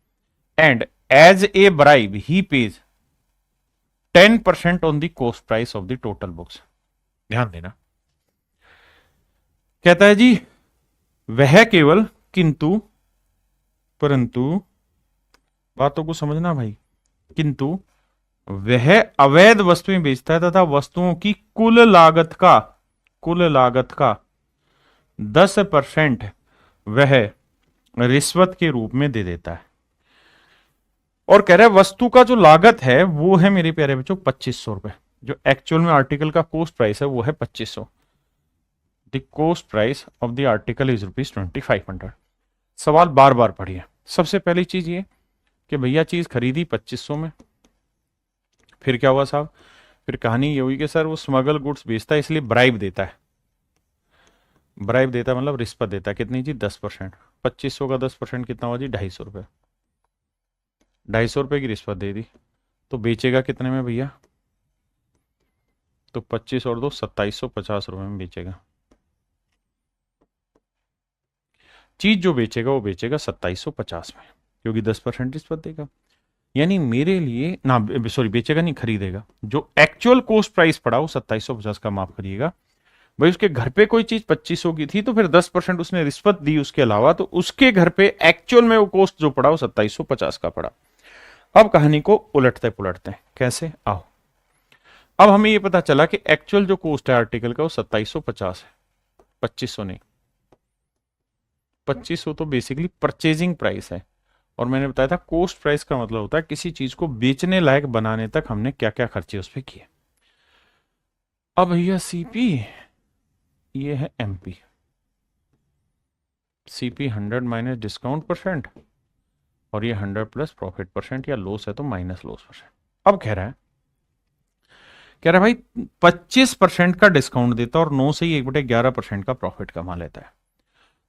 and as a bribe he pays 10% on the cost price of the total books. ध्यान देना, कहता है जी वह केवल, किंतु, परंतु, बातों को समझना भाई, किंतु वह अवैध वस्तुएं बेचता है तथा वस्तुओं की कुल लागत का 10% वह रिश्वत के रूप में दे देता है। और कह रहा है वस्तु का जो लागत है वो है मेरे प्यारे बच्चों 2500 रुपए, जो एक्चुअल में आर्टिकल का कॉस्ट प्राइस है वो है 2500। The cost price of the article is ₹2500। सवाल बार बार पढ़िए। सबसे पहली चीज ये कि भैया चीज खरीदी 2500 में, फिर क्या हुआ साहब, फिर कहानी ये हुई कि सर वो स्मगल गुड्स बेचता है इसलिए ब्राइब देता है, ब्राइब देता है मतलब रिश्वत देता है, कितनी जी 10%, 2500 का 10% कितना हुआ जी 250 रुपये, 250 रुपये की रिश्वत दे दी, तो बेचेगा कितने में भैया, तो 25 और 2 2750 रुपये में बेचेगा। चीज जो बेचेगा वो बेचेगा 2750 में, क्योंकि 10% रिश्वत देगा। यानी मेरे लिए ना, सॉरी बेचेगा नहीं, खरीदेगा, जो एक्चुअल कॉस्ट प्राइस पड़ा वो 2750 का, माफ करिएगा भाई, उसके घर पे कोई चीज 2500 की थी तो फिर 10% उसने रिश्वत दी उसके अलावा, तो उसके घर पे एक्चुअल में वो कॉस्ट जो पड़ा वो 2750 का पड़ा। अब कहानी को उलटते पुलटते हैं, कैसे, आओ। अब हमें ये पता चला कि एक्चुअल जो कॉस्ट है आर्टिकल का वो 2750 है, 2500 नहीं। 2500 तो बेसिकली परचेजिंग प्राइस है, और मैंने बताया था कॉस्ट प्राइस का मतलब होता है किसी चीज को बेचने लायक बनाने तक हमने क्या क्या खर्चे उस पर किए। अब भैया सीपी, ये है MP, CP 100 minus discount percent, और ये 100 प्लस प्रॉफिट परसेंट, या लॉस है तो माइनस लॉस परसेंट। अब कह रहा है भाई 25% का डिस्काउंट देता और 9 से ही 1/11% का प्रॉफिट कमा लेता है।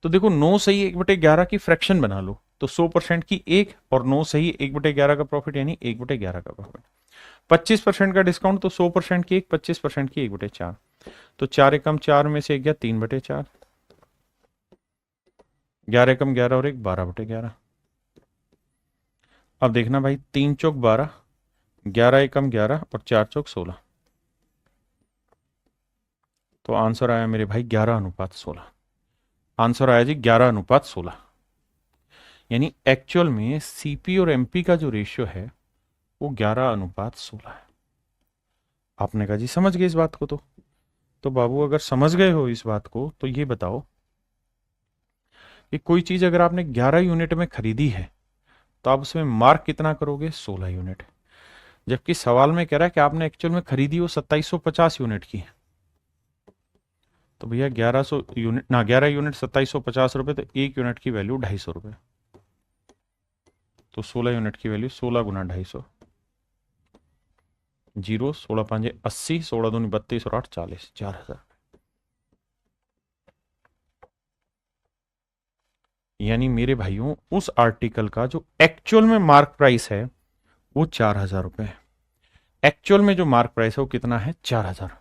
तो देखो 9 से ही 1/11 की फ्रैक्शन बना लो, तो 100% की एक, और 9 से ही 1/11 का प्रॉफिट यानी 1/11 का प्रॉफिट। 25% का डिस्काउंट तो 100% की एक, 25% की 1/4, तो 4 एकम 4 में से एक गया 3/4, 11 एकम 11 और एक 12/11। अब देखना भाई 3 चौक 12, 11 एकम 11 और 4 चौक 16, तो आंसर आया मेरे भाई 11:16। आंसर आया जी 11:16। यानी एक्चुअल में सीपी और एमपी का जो रेशियो है वो 11:16 है। आपने कहा जी समझ गए इस बात को, तो बाबू अगर समझ गए हो इस बात को तो ये बताओ कि कोई चीज अगर आपने 11 यूनिट में खरीदी है तो आप उसमें मार्क कितना करोगे, 16 यूनिट। जबकि सवाल में कह रहा है कि आपने एक्चुअल में खरीदी वो 2750 यूनिट की, तो भैया 1100 यूनिट ना, 11 यूनिट 2750 रुपए, तो एक यूनिट की वैल्यू 250 रुपए, तो 16 यूनिट की वैल्यू 16 गुना 250, जीरो, 16 5 80, 16 दूनी 32 और 8 40, 4000। यानी मेरे भाइयों उस आर्टिकल का जो एक्चुअल में मार्क प्राइस है वो 4,000 रुपए है। एक्चुअल में जो मार्क प्राइस है वो कितना है? 4,000।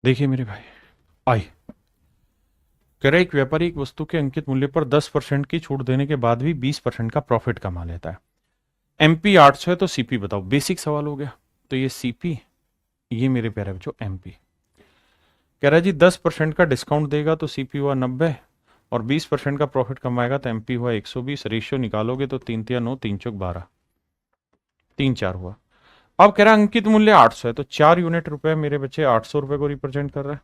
देखिए मेरे भाई, आई कह रहा है एक व्यापारी एक वस्तु के अंकित मूल्य पर 10% की छूट देने के बाद भी 20% का प्रॉफिट कमा लेता है। एमपी 800 है तो सीपी बताओ। बेसिक सवाल हो गया। तो ये सीपी, ये मेरे प्यारे बच्चों एमपी। कह रहा है जी 10% का डिस्काउंट देगा तो सीपी हुआ 90 और 20% का प्रॉफिट कमाएगा तो एमपी हुआ 120। रेशियो निकालोगे तो 3 तिया 9, 3 चौक 12, 3 4 हुआ। अब कह रहा है अंकित मूल्य 800 है तो 4 यूनिट रुपए मेरे बच्चे 800 रुपए को रिप्रेजेंट कर रहा है।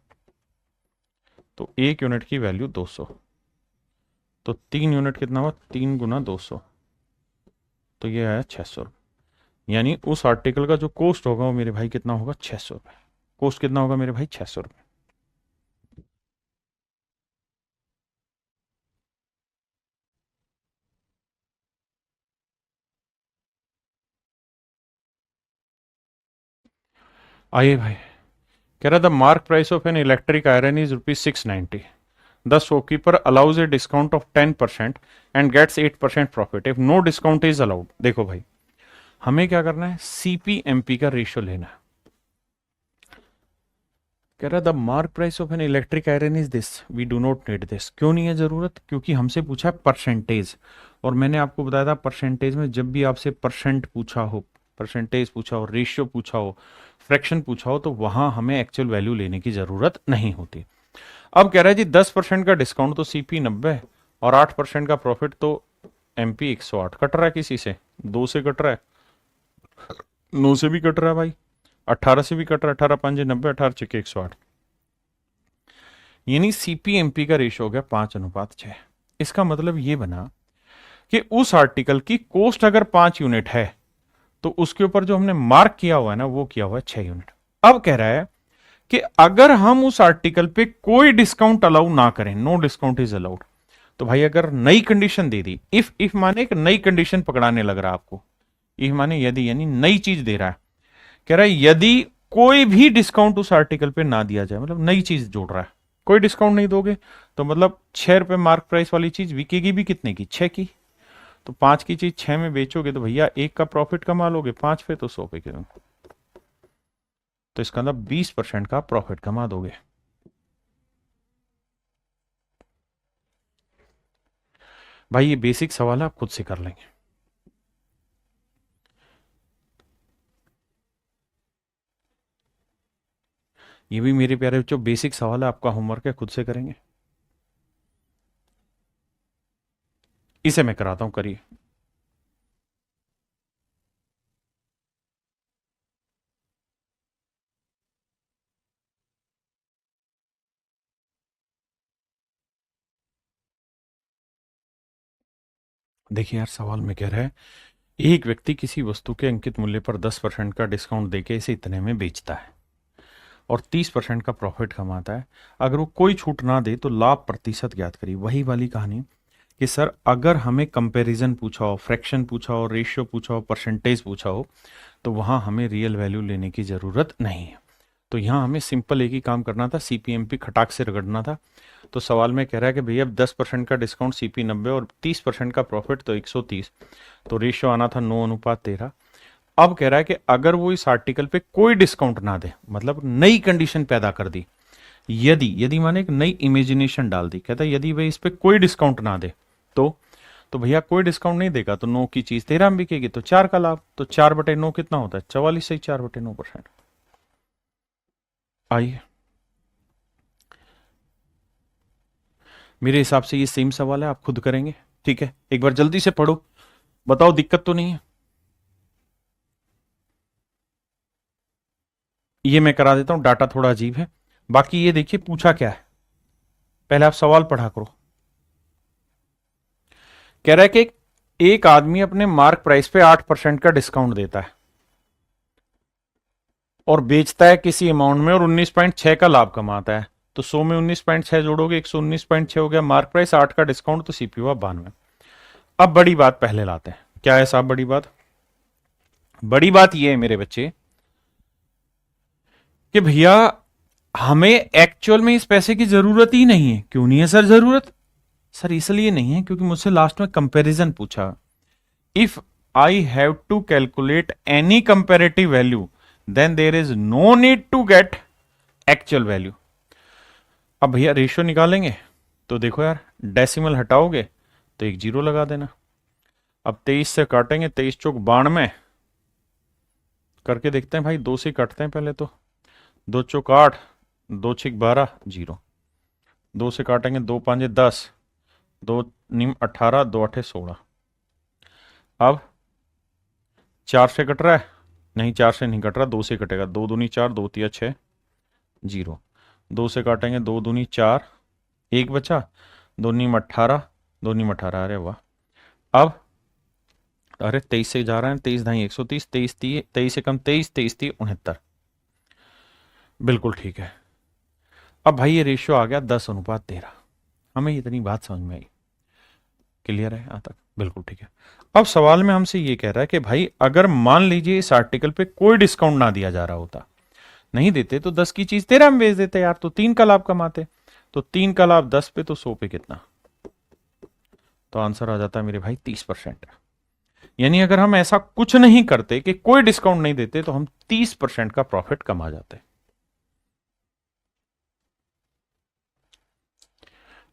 तो 1 यूनिट की वैल्यू 200, तो 3 यूनिट कितना हुआ? 3 गुना 200, तो ये आया 600 रुपये। यानी उस आर्टिकल का जो कॉस्ट होगा वो मेरे भाई कितना होगा? 600 रुपये। कॉस्ट कितना होगा मेरे भाई? 600 रुपये। आइए भाई, कह रहा the mark price of an electric iron is ₹690। The shopkeeper allows a discount of 10% and gets 8% profit if no discount is allowed. देखो भाई, हमें क्या करना है? सीपीएमपी का रेशियो लेना है। कह रहा the mark price of an electric iron is this, we do not need this. क्यों नहीं है जरूरत? क्योंकि हमसे पूछा है परसेंटेज, और मैंने आपको बताया था परसेंटेज में जब भी आपसे परसेंट पूछा हो, परसेंटेज पूछा हो, रेशियो पूछा हो, फ्रैक्शन पूछा हो, तो वहां हमें एक्चुअल वैल्यू लेने की जरूरत नहीं होती। अब कह रहा है जी 10% का डिस्काउंट तो सीपी 90 और 8% का प्रॉफिट तो एमपी 108। कट रहा है किसी से? 2 से कट रहा है, 9 से भी कट रहा है भाई, 18 से भी कट रहा है। 18 5 90, 18 6 108। यानी सीपीएमपी का रेशियो हो गया 5:6। इसका मतलब ये बना कि उस आर्टिकल की कॉस्ट अगर 5 यूनिट है तो उसके ऊपर जो हमने मार्क किया हुआ है ना, वो किया हुआ है 6 यूनिट। अब कह रहा है कि अगर हम उस आर्टिकल पे कोई डिस्काउंट अलाउ ना करें, नो डिस्काउंट इज अलाउड, तो भाई अगर नई कंडीशन दे दी, इफ माने एक नई कंडीशन पकड़ाने लग रहा है आपको, इफ माने यदि, यानी नई चीज दे रहा है। कह रहा है यदि कोई भी डिस्काउंट उस आर्टिकल पे ना दिया जाए, मतलब नई चीज जोड़ रहा है, कोई डिस्काउंट नहीं दोगे तो मतलब 6 रुपए मार्क प्राइस वाली चीज बिकेगी भी कितने की? 6 की। तो 5 की चीज 6 में बेचोगे तो भैया 1 का प्रॉफिट कमा लोगे, 5 पे तो 100 पे के, तो इसका मतलब 20% का प्रॉफिट कमा दोगे। भाई ये बेसिक सवाल है, आप खुद से कर लेंगे। ये भी मेरे प्यारे बच्चों बेसिक सवाल है, आपका होमवर्क है, खुद से करेंगे। इसे मैं कराता हूं, करिए। देखिए यार, सवाल में कह रहा है एक व्यक्ति किसी वस्तु के अंकित मूल्य पर 10% का डिस्काउंट देके इसे इतने में बेचता है और 30% का प्रॉफिट कमाता है। अगर वो कोई छूट ना दे तो लाभ प्रतिशत ज्ञात करिए। वही वाली कहानी कि सर अगर हमें कंपैरिजन पूछा हो, फ्रैक्शन पूछा हो, रेशियो पूछा हो, परसेंटेज पूछा हो, तो वहां हमें रियल वैल्यू लेने की जरूरत नहीं है। तो यहां हमें सिंपल एक ही काम करना था, सीपीएमपी खटाक से रगड़ना था। तो सवाल में कह रहा है कि भैया 10% का डिस्काउंट सीपी 90 और 30% का प्रॉफिट तो 130, तो रेशियो आना था 9:13। अब कह रहा है कि अगर वो इस आर्टिकल पे कोई डिस्काउंट ना दे, मतलब नई कंडीशन पैदा कर दी, यदि यदि माने एक नई इमेजिनेशन डाल दी, कहता है यदि भाई इस पे कोई डिस्काउंट ना दे तो भैया कोई डिस्काउंट नहीं देगा तो 9 की चीज 13 में बिकेगी, तो 4 का लाभ, तो 4/9 कितना होता है? 44 से 4/9%। आइए, मेरे हिसाब से ये सेम सवाल है, आप खुद करेंगे। ठीक है, एक बार जल्दी से पढ़ो, बताओ दिक्कत तो नहीं है। ये मैं करा देता हूं, डाटा थोड़ा अजीब है। बाकी ये देखिए पूछा क्या है, पहले आप सवाल पढ़ा करो। कह रहा है कि एक आदमी अपने मार्क प्राइस पे 8% का डिस्काउंट देता है और बेचता है किसी अमाउंट में और 19.6 का लाभ कमाता है। तो 100 में 19.6 जोड़ोगे 119.6 हो गया। मार्क प्राइस 8 का डिस्काउंट, तो सीपीयू हुआ 92। अब बड़ी बात पहले लाते हैं। क्या है साहब बड़ी बात? बड़ी बात यह है मेरे बच्चे कि भैया हमें एक्चुअल में इस पैसे की जरूरत ही नहीं है। क्यों नहीं है सर जरूरत? सर इसलिए नहीं है क्योंकि मुझसे लास्ट में कंपैरिजन पूछा। If I have to calculate any comparative value then there is no need to get actual value. अब भैया रेशियो निकालेंगे तो देखो यार, डेसिमल हटाओगे तो एक जीरो लगा देना। अब 23 से काटेंगे, 23 चौक 92 करके देखते हैं भाई। 2 से काटते हैं पहले तो, 2 चौक 8, 2 छिक 12, जीरो। 2 से काटेंगे, 2 पांजे 10, 2 निम 18, 2 अठे 16। अब 4 से कट रहा है? नहीं 4 से नहीं कट रहा, 2 से कटेगा। 2 दूनी 4, 2 तिया 6, जीरो। 2 से काटेंगे, 2 दूनी 4, एक बचा, 2 नीम 18, 2 नीम 18। अरे वाह। अब अरे 23 से जा रहा है, 23 ढाई 130, 23 से कम 23, 23 30 69। बिल्कुल ठीक है। अब भाई ये रेशियो आ गया 10:13। हमें इतनी बात समझ में आई? क्लियर है यहां तक? बिल्कुल ठीक है। अब सवाल में हमसे ये कह रहा है कि भाई अगर मान लीजिए इस आर्टिकल पे कोई डिस्काउंट ना दिया जा रहा होता, नहीं देते तो 10 की चीज 13 में बेच देते यार, तो 3 का लाभ कमाते। तो 3 का लाभ 10 पे, तो 100 पे कितना? तो आंसर आ जाता है मेरे भाई 30%। यानी अगर हम ऐसा कुछ नहीं करते कि कोई डिस्काउंट नहीं देते तो हम 30% का प्रॉफिट कमा जाते।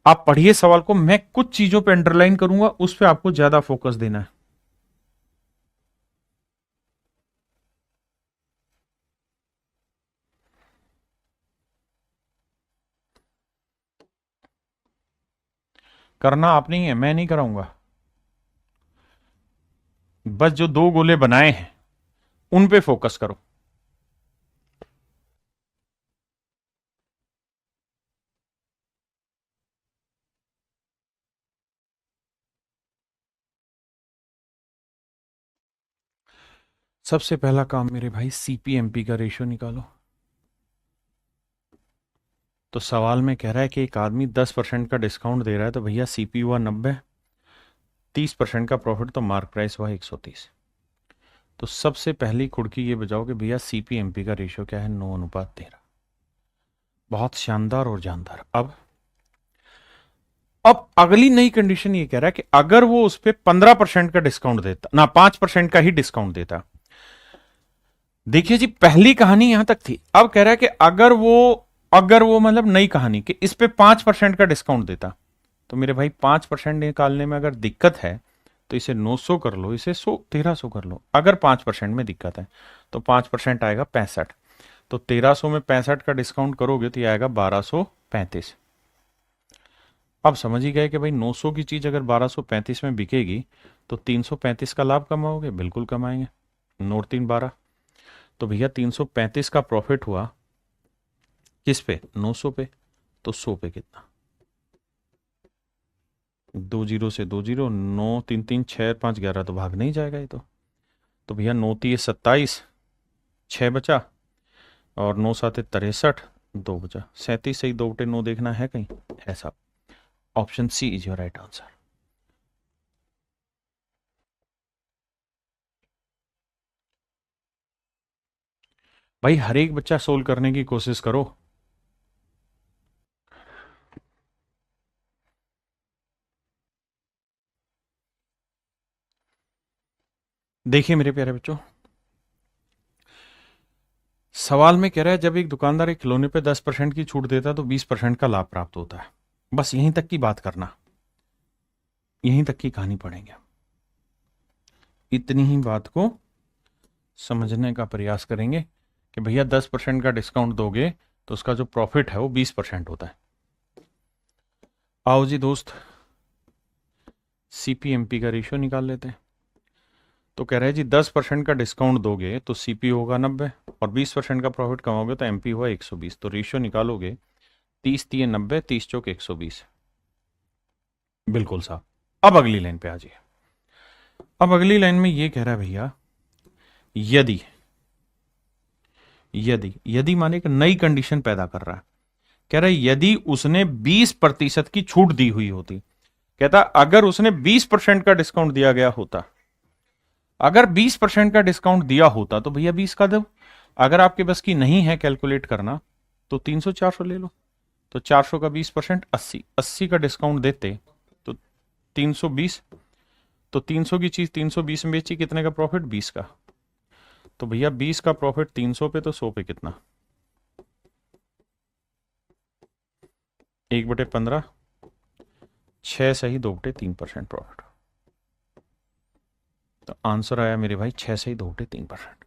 आप पढ़िए सवाल को, मैं कुछ चीजों पे अंडरलाइन करूंगा, उस पे आपको ज्यादा फोकस देना है। करना आप नहीं है, मैं नहीं कराऊंगा। बस जो 2 गोले बनाए हैं उन पे फोकस करो। सबसे पहला काम मेरे भाई सीपीएमपी का रेशियो निकालो। तो सवाल में कह रहा है कि एक आदमी 10% का डिस्काउंट दे रहा है, तो भैया सीपी हुआ 90, 30% का प्रॉफिट, तो मार्क प्राइस हुआ 130। तो सबसे पहली खुड़की ये बजाओ कि भैया सीपीएमपी का रेशियो क्या है? 9:13। बहुत शानदार और जानदार। अब अगली नई कंडीशन ये कह रहा है कि अगर वो उस पर 15% का डिस्काउंट देता ना, 5% का ही डिस्काउंट देता। देखिए जी, पहली कहानी यहां तक थी। अब कह रहा है कि अगर वो मतलब नई कहानी कि इस पे 5% का डिस्काउंट देता, तो मेरे भाई 5% निकालने में अगर दिक्कत है तो इसे 900 कर लो, इसे 1300 कर लो। अगर 5% में दिक्कत है तो 5% आएगा 65। तो 1300 में 65 का डिस्काउंट करोगे तो ये आएगा 1235। अब समझ ही गए कि भाई 900 की चीज अगर 1235 में बिकेगी तो 335 का लाभ कमाओगे। बिल्कुल कमाएंगे। नोट 312। तो भैया 335 का प्रॉफिट हुआ किस पे? 900 पे। तो 100 पे कितना? 2 जीरो से 2 जीरो, 9 3 3 6 5 11, तो भाग नहीं जाएगा ये तो भैया 9 3 27, 6 बचा, और 9 7 63, 2 बचा। 37 से ही 2 बटे 9 देखना है कहीं? है साहब। Option C is your right answer. भाई हर एक बच्चा सोल्व करने की कोशिश करो। देखिए मेरे प्यारे बच्चों, सवाल में कह रहा है जब एक दुकानदार एक खिलौने पे 10% की छूट देता है तो 20% का लाभ प्राप्त होता है। बस यहीं तक की बात करना, यहीं तक की कहानी पढ़ेंगे। इतनी ही बात को समझने का प्रयास करेंगे कि भैया 10% का डिस्काउंट दोगे तो उसका जो प्रॉफिट है वो 20% होता है। आओ जी दोस्त, सीपीएमपी का रेशियो निकाल लेते हैं। तो कह रहे हैं जी 10% का डिस्काउंट दोगे तो सीपी होगा 90, और 20% का प्रॉफिट कमाओगे तो एमपी हुआ 120। तो रेशियो निकालोगे 30 3 90, 30 चौक 120। बिल्कुल साहब। अब अगली लाइन पे आ जाइए। अब अगली लाइन में ये कह रहा है भैया, यदि यदि यदि माने एक नई कंडीशन पैदा कर रहा है कह रहा है यदि उसने 20% की छूट दी हुई होती, कहता अगर उसने 20% का डिस्काउंट दिया गया होता, अगर 20% का डिस्काउंट दिया होता तो भैया 20 का दो। अगर आपके बस की नहीं है कैलकुलेट करना तो 300 400 ले लो। तो 400 का 20% 80, 80 का डिस्काउंट देते तो 320। तो 300 की चीज 320 में बेची, कितने का प्रॉफिट? 20 का। तो भैया 20 का प्रॉफिट 300 पे, तो 100 पे कितना? 1/15, 6 सही 2/3% प्रॉफिट। तो आंसर आया मेरे भाई 6 सही 2/3%।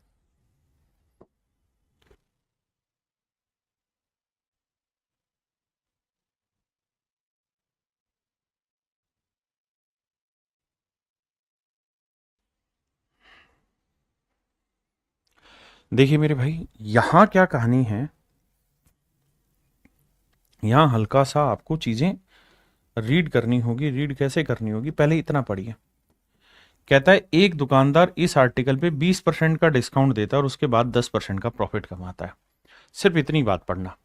देखिए मेरे भाई यहां क्या कहानी है, यहां हल्का सा आपको चीजें रीड करनी होगी। रीड कैसे करनी होगी, पहले इतना पढ़िए। कहता है एक दुकानदार इस आर्टिकल पे 20% का डिस्काउंट देता है और उसके बाद 10% का प्रॉफिट कमाता है। सिर्फ इतनी बात पढ़ना।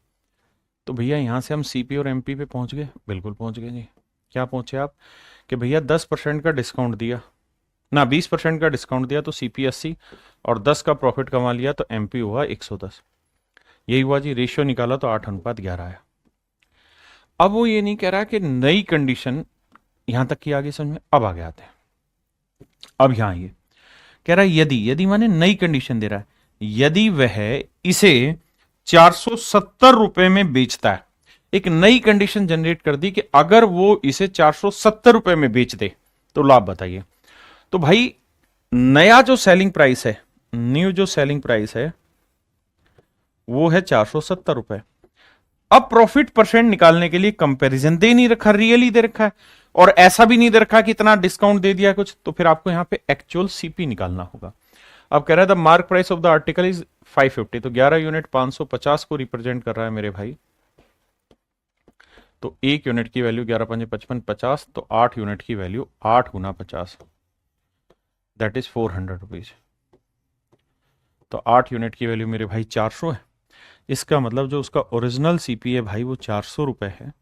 तो भैया यहां से हम सीपी और एमपी पे पहुंच गए, बिल्कुल पहुंच गए जी। क्या पहुंचे आप कि भैया 10% का डिस्काउंट दिया ना, 20% का डिस्काउंट दिया तो सीपी 80 और 10 का प्रॉफिट कमा लिया तो एमपी हुआ 110। यही हुआ जी, रेशियो निकाला तो 8:11 आया। अब वो ये नहीं कह रहा कि नई कंडीशन, यहां तक की आगे समझ में, अब आगे आते हैं। अब यहां ये कह रहा है यदि, यदि माने नई कंडीशन दे रहा है, यदि वह इसे 470 रुपए में बेचता है। एक नई कंडीशन जनरेट कर दी कि अगर वो इसे 470 रुपए में बेच दे तो लाभ बताइए। तो भाई नया जो सेलिंग प्राइस है, न्यू जो सेलिंग प्राइस है वो है 470 रुपए। अब प्रॉफिट परसेंट निकालने के लिए कंपैरिजन दे नहीं रखा, रियली दे रखा है, और ऐसा भी नहीं दे रखा कि इतना डिस्काउंट दे दिया कुछ। तो फिर आपको यहां पे एक्चुअल सीपी निकालना होगा। अब कह रहा है the mark price of the article is 550, तो 11 यूनिट 550 को रिप्रेजेंट कर रहा है मेरे भाई। तो एक यूनिट की वैल्यू 11 पंजे 55, 50, तो 8 यूनिट की value 8 Guna 50, that is 400 rupees. तो 8 यूनिट की वैल्यू मेरे भाई 400 है। इसका मतलब जो उसका ओरिजिनल सीपी है भाई वो 400 रुपए है,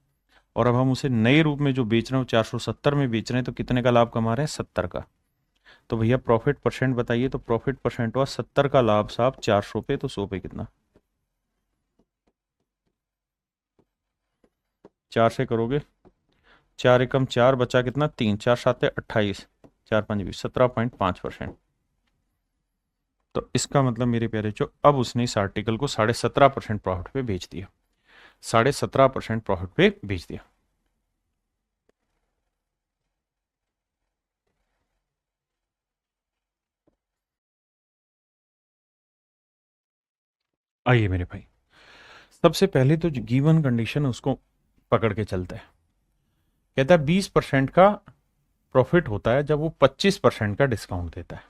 और अब हम उसे नए रूप में जो बेच रहे हैं 470 में बेच रहे हैं, तो कितने का लाभ कमा रहे हैं? 70 का। तो भैया प्रॉफिट परसेंट बताइए। तो प्रॉफिट परसेंट हुआ 70 का लाभ साहब 400 पे, तो 100 पे कितना? 4 से करोगे, 4 एकम 4, बचा कितना? 3, 4 7 28, 4 5 20, 17.5%। तो इसका मतलब मेरे प्यारे जो, अब उसने इस आर्टिकल को 17.5% प्रॉफिट पे बेच दिया, 17.5% प्रॉफिट पे बेच दिया। आइए मेरे भाई, सबसे पहले तो जो गिवन कंडीशन है उसको पकड़ के चलते हैं। कहता है 20% का प्रॉफिट होता है जब वो 25% का डिस्काउंट देता है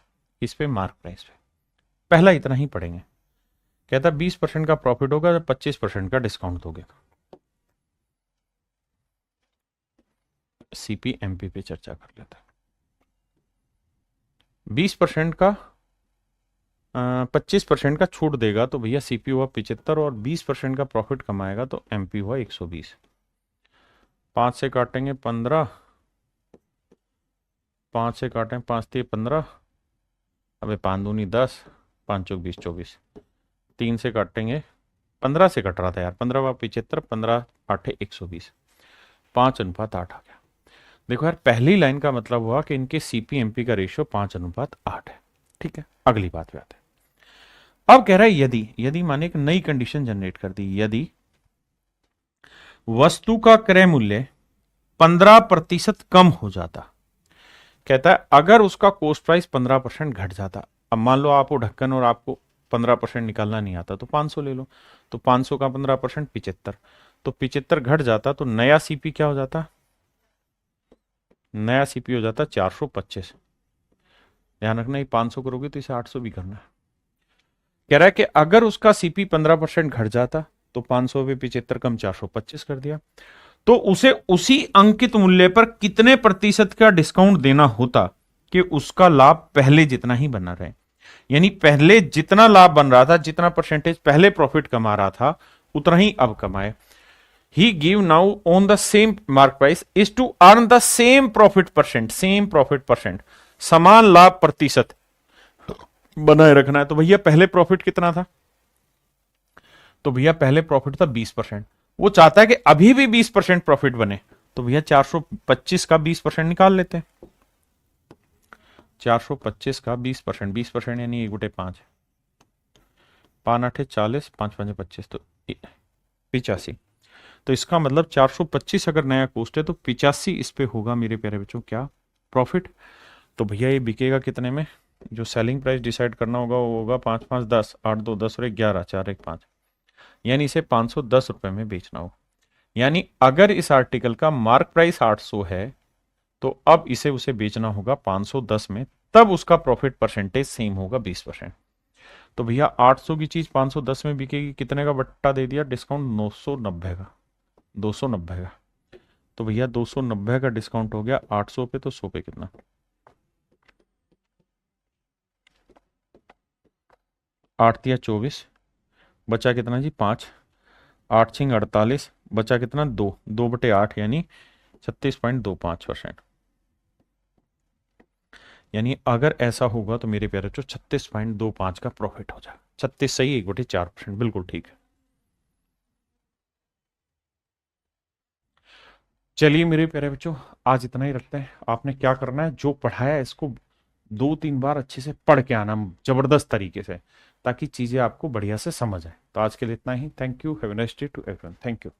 इस पे, मार्क प्राइस पे। पहला इतना ही पढ़ेंगे। कहता है 20% का प्रॉफिट होगा जब 25% का डिस्काउंट दोगे। सीपी एमपी पे चर्चा कर लेता है। 20% का 25% का छूट देगा तो भैया सीपी हुआ 75, और 20% का प्रॉफिट कमाएगा तो एमपी हुआ 120। 5 से काटेंगे 15, 5 से काटें 5 3 15, अबे 5 दूनी 10, 5 चौक 20 24। 3 से काटेंगे, 15 से कट रहा था यार, 15 व 75, 15 8 120, 5:8 आ गया। देखो यार पहली लाइन का मतलब हुआ कि इनके सीपी एमपी का रेशियो 5:8 है। ठीक है, अगली बात पे आते हैं। अब कह रहा है यदि, यदि माने एक नई कंडीशन जनरेट कर दी, यदि वस्तु का क्रय मूल्य 15% कम हो जाता। कहता है अगर उसका कोस्ट प्राइस 15% घट जाता। अब मान लो आप वो ढक्कन और आपको 15% निकालना नहीं आता तो 500 ले लो। तो 500 का 15% 75, तो 75 घट जाता तो नया सीपी क्या हो जाता? नया सीपी हो जाता 425। ध्यान रखना, ये 500 करोगे तो इसे 800 भी करना है। कह रहा है कि अगर उसका सीपी 15% घट जाता तो 500 पे 75 कम 425 कर दिया, तो उसे उसी अंकित मूल्य पर कितने प्रतिशत का डिस्काउंट देना होता कि उसका लाभ पहले जितना ही बना रहे। यानी पहले जितना लाभ बन रहा था, जितना परसेंटेज पहले प्रॉफिट कमा रहा था, उतना ही अब कमाए। He give now on the same mark price is to earn the same profit percent, same profit percent, समान लाभ प्रतिशत बनाए रखना है। तो भैया पहले प्रॉफिट कितना था? तो भैया पहले प्रॉफिट था 20%। वो चाहता है कि अभी भी 20% प्रॉफिट बने। तो भैया 425 का 20% निकाल लेते हैं। 425 का 20%, 20% यानी 1/5, 5 8 40, 5 5 25, तो 85। तो इसका मतलब 425 अगर नया कोस्ट है तो 85 इस पे होगा मेरे प्यारे बच्चों क्या? प्रॉफिट। तो भैया ये बिकेगा कितने में? जो सेलिंग प्राइस डिसाइड करना होगा वो होगा 5 5 10, 8 2 10 और 11, 4 1 5, यानी इसे 510 रुपए में बेचना हो। यानी अगर इस आर्टिकल का मार्क प्राइस 800 है तो अब इसे उसे बेचना होगा 510 में, तब उसका प्रॉफिट परसेंटेज सेम होगा 20%। तो भैया 800 की चीज 510 में बिकेगी, कितने का बट्टा दे दिया डिस्काउंट? 990 का, 290 का। तो भैया 290 का डिस्काउंट हो गया 800 पे, तो 100 पे कितना? 8 तिया 24, बचा कितना जी? 5, 8 छिंग 48, बचा कितना? 2, 2/8 यानी 36.25%। यानी अगर ऐसा होगा तो मेरे प्यारे बच्चों 36.25 का प्रॉफिट हो जाएगा। 36 सही, 1/4%, बिल्कुल ठीक है। चलिए मेरे प्यारे बच्चों, आज इतना ही रखते हैं। आपने क्या करना है, जो पढ़ाया है इसको 2 3 बार अच्छे से पढ़ के आना, जबरदस्त तरीके से, ताकि चीजें आपको बढ़िया से समझ आए। तो आज के लिए इतना ही। Thank you. Have a nice day to everyone. Thank you.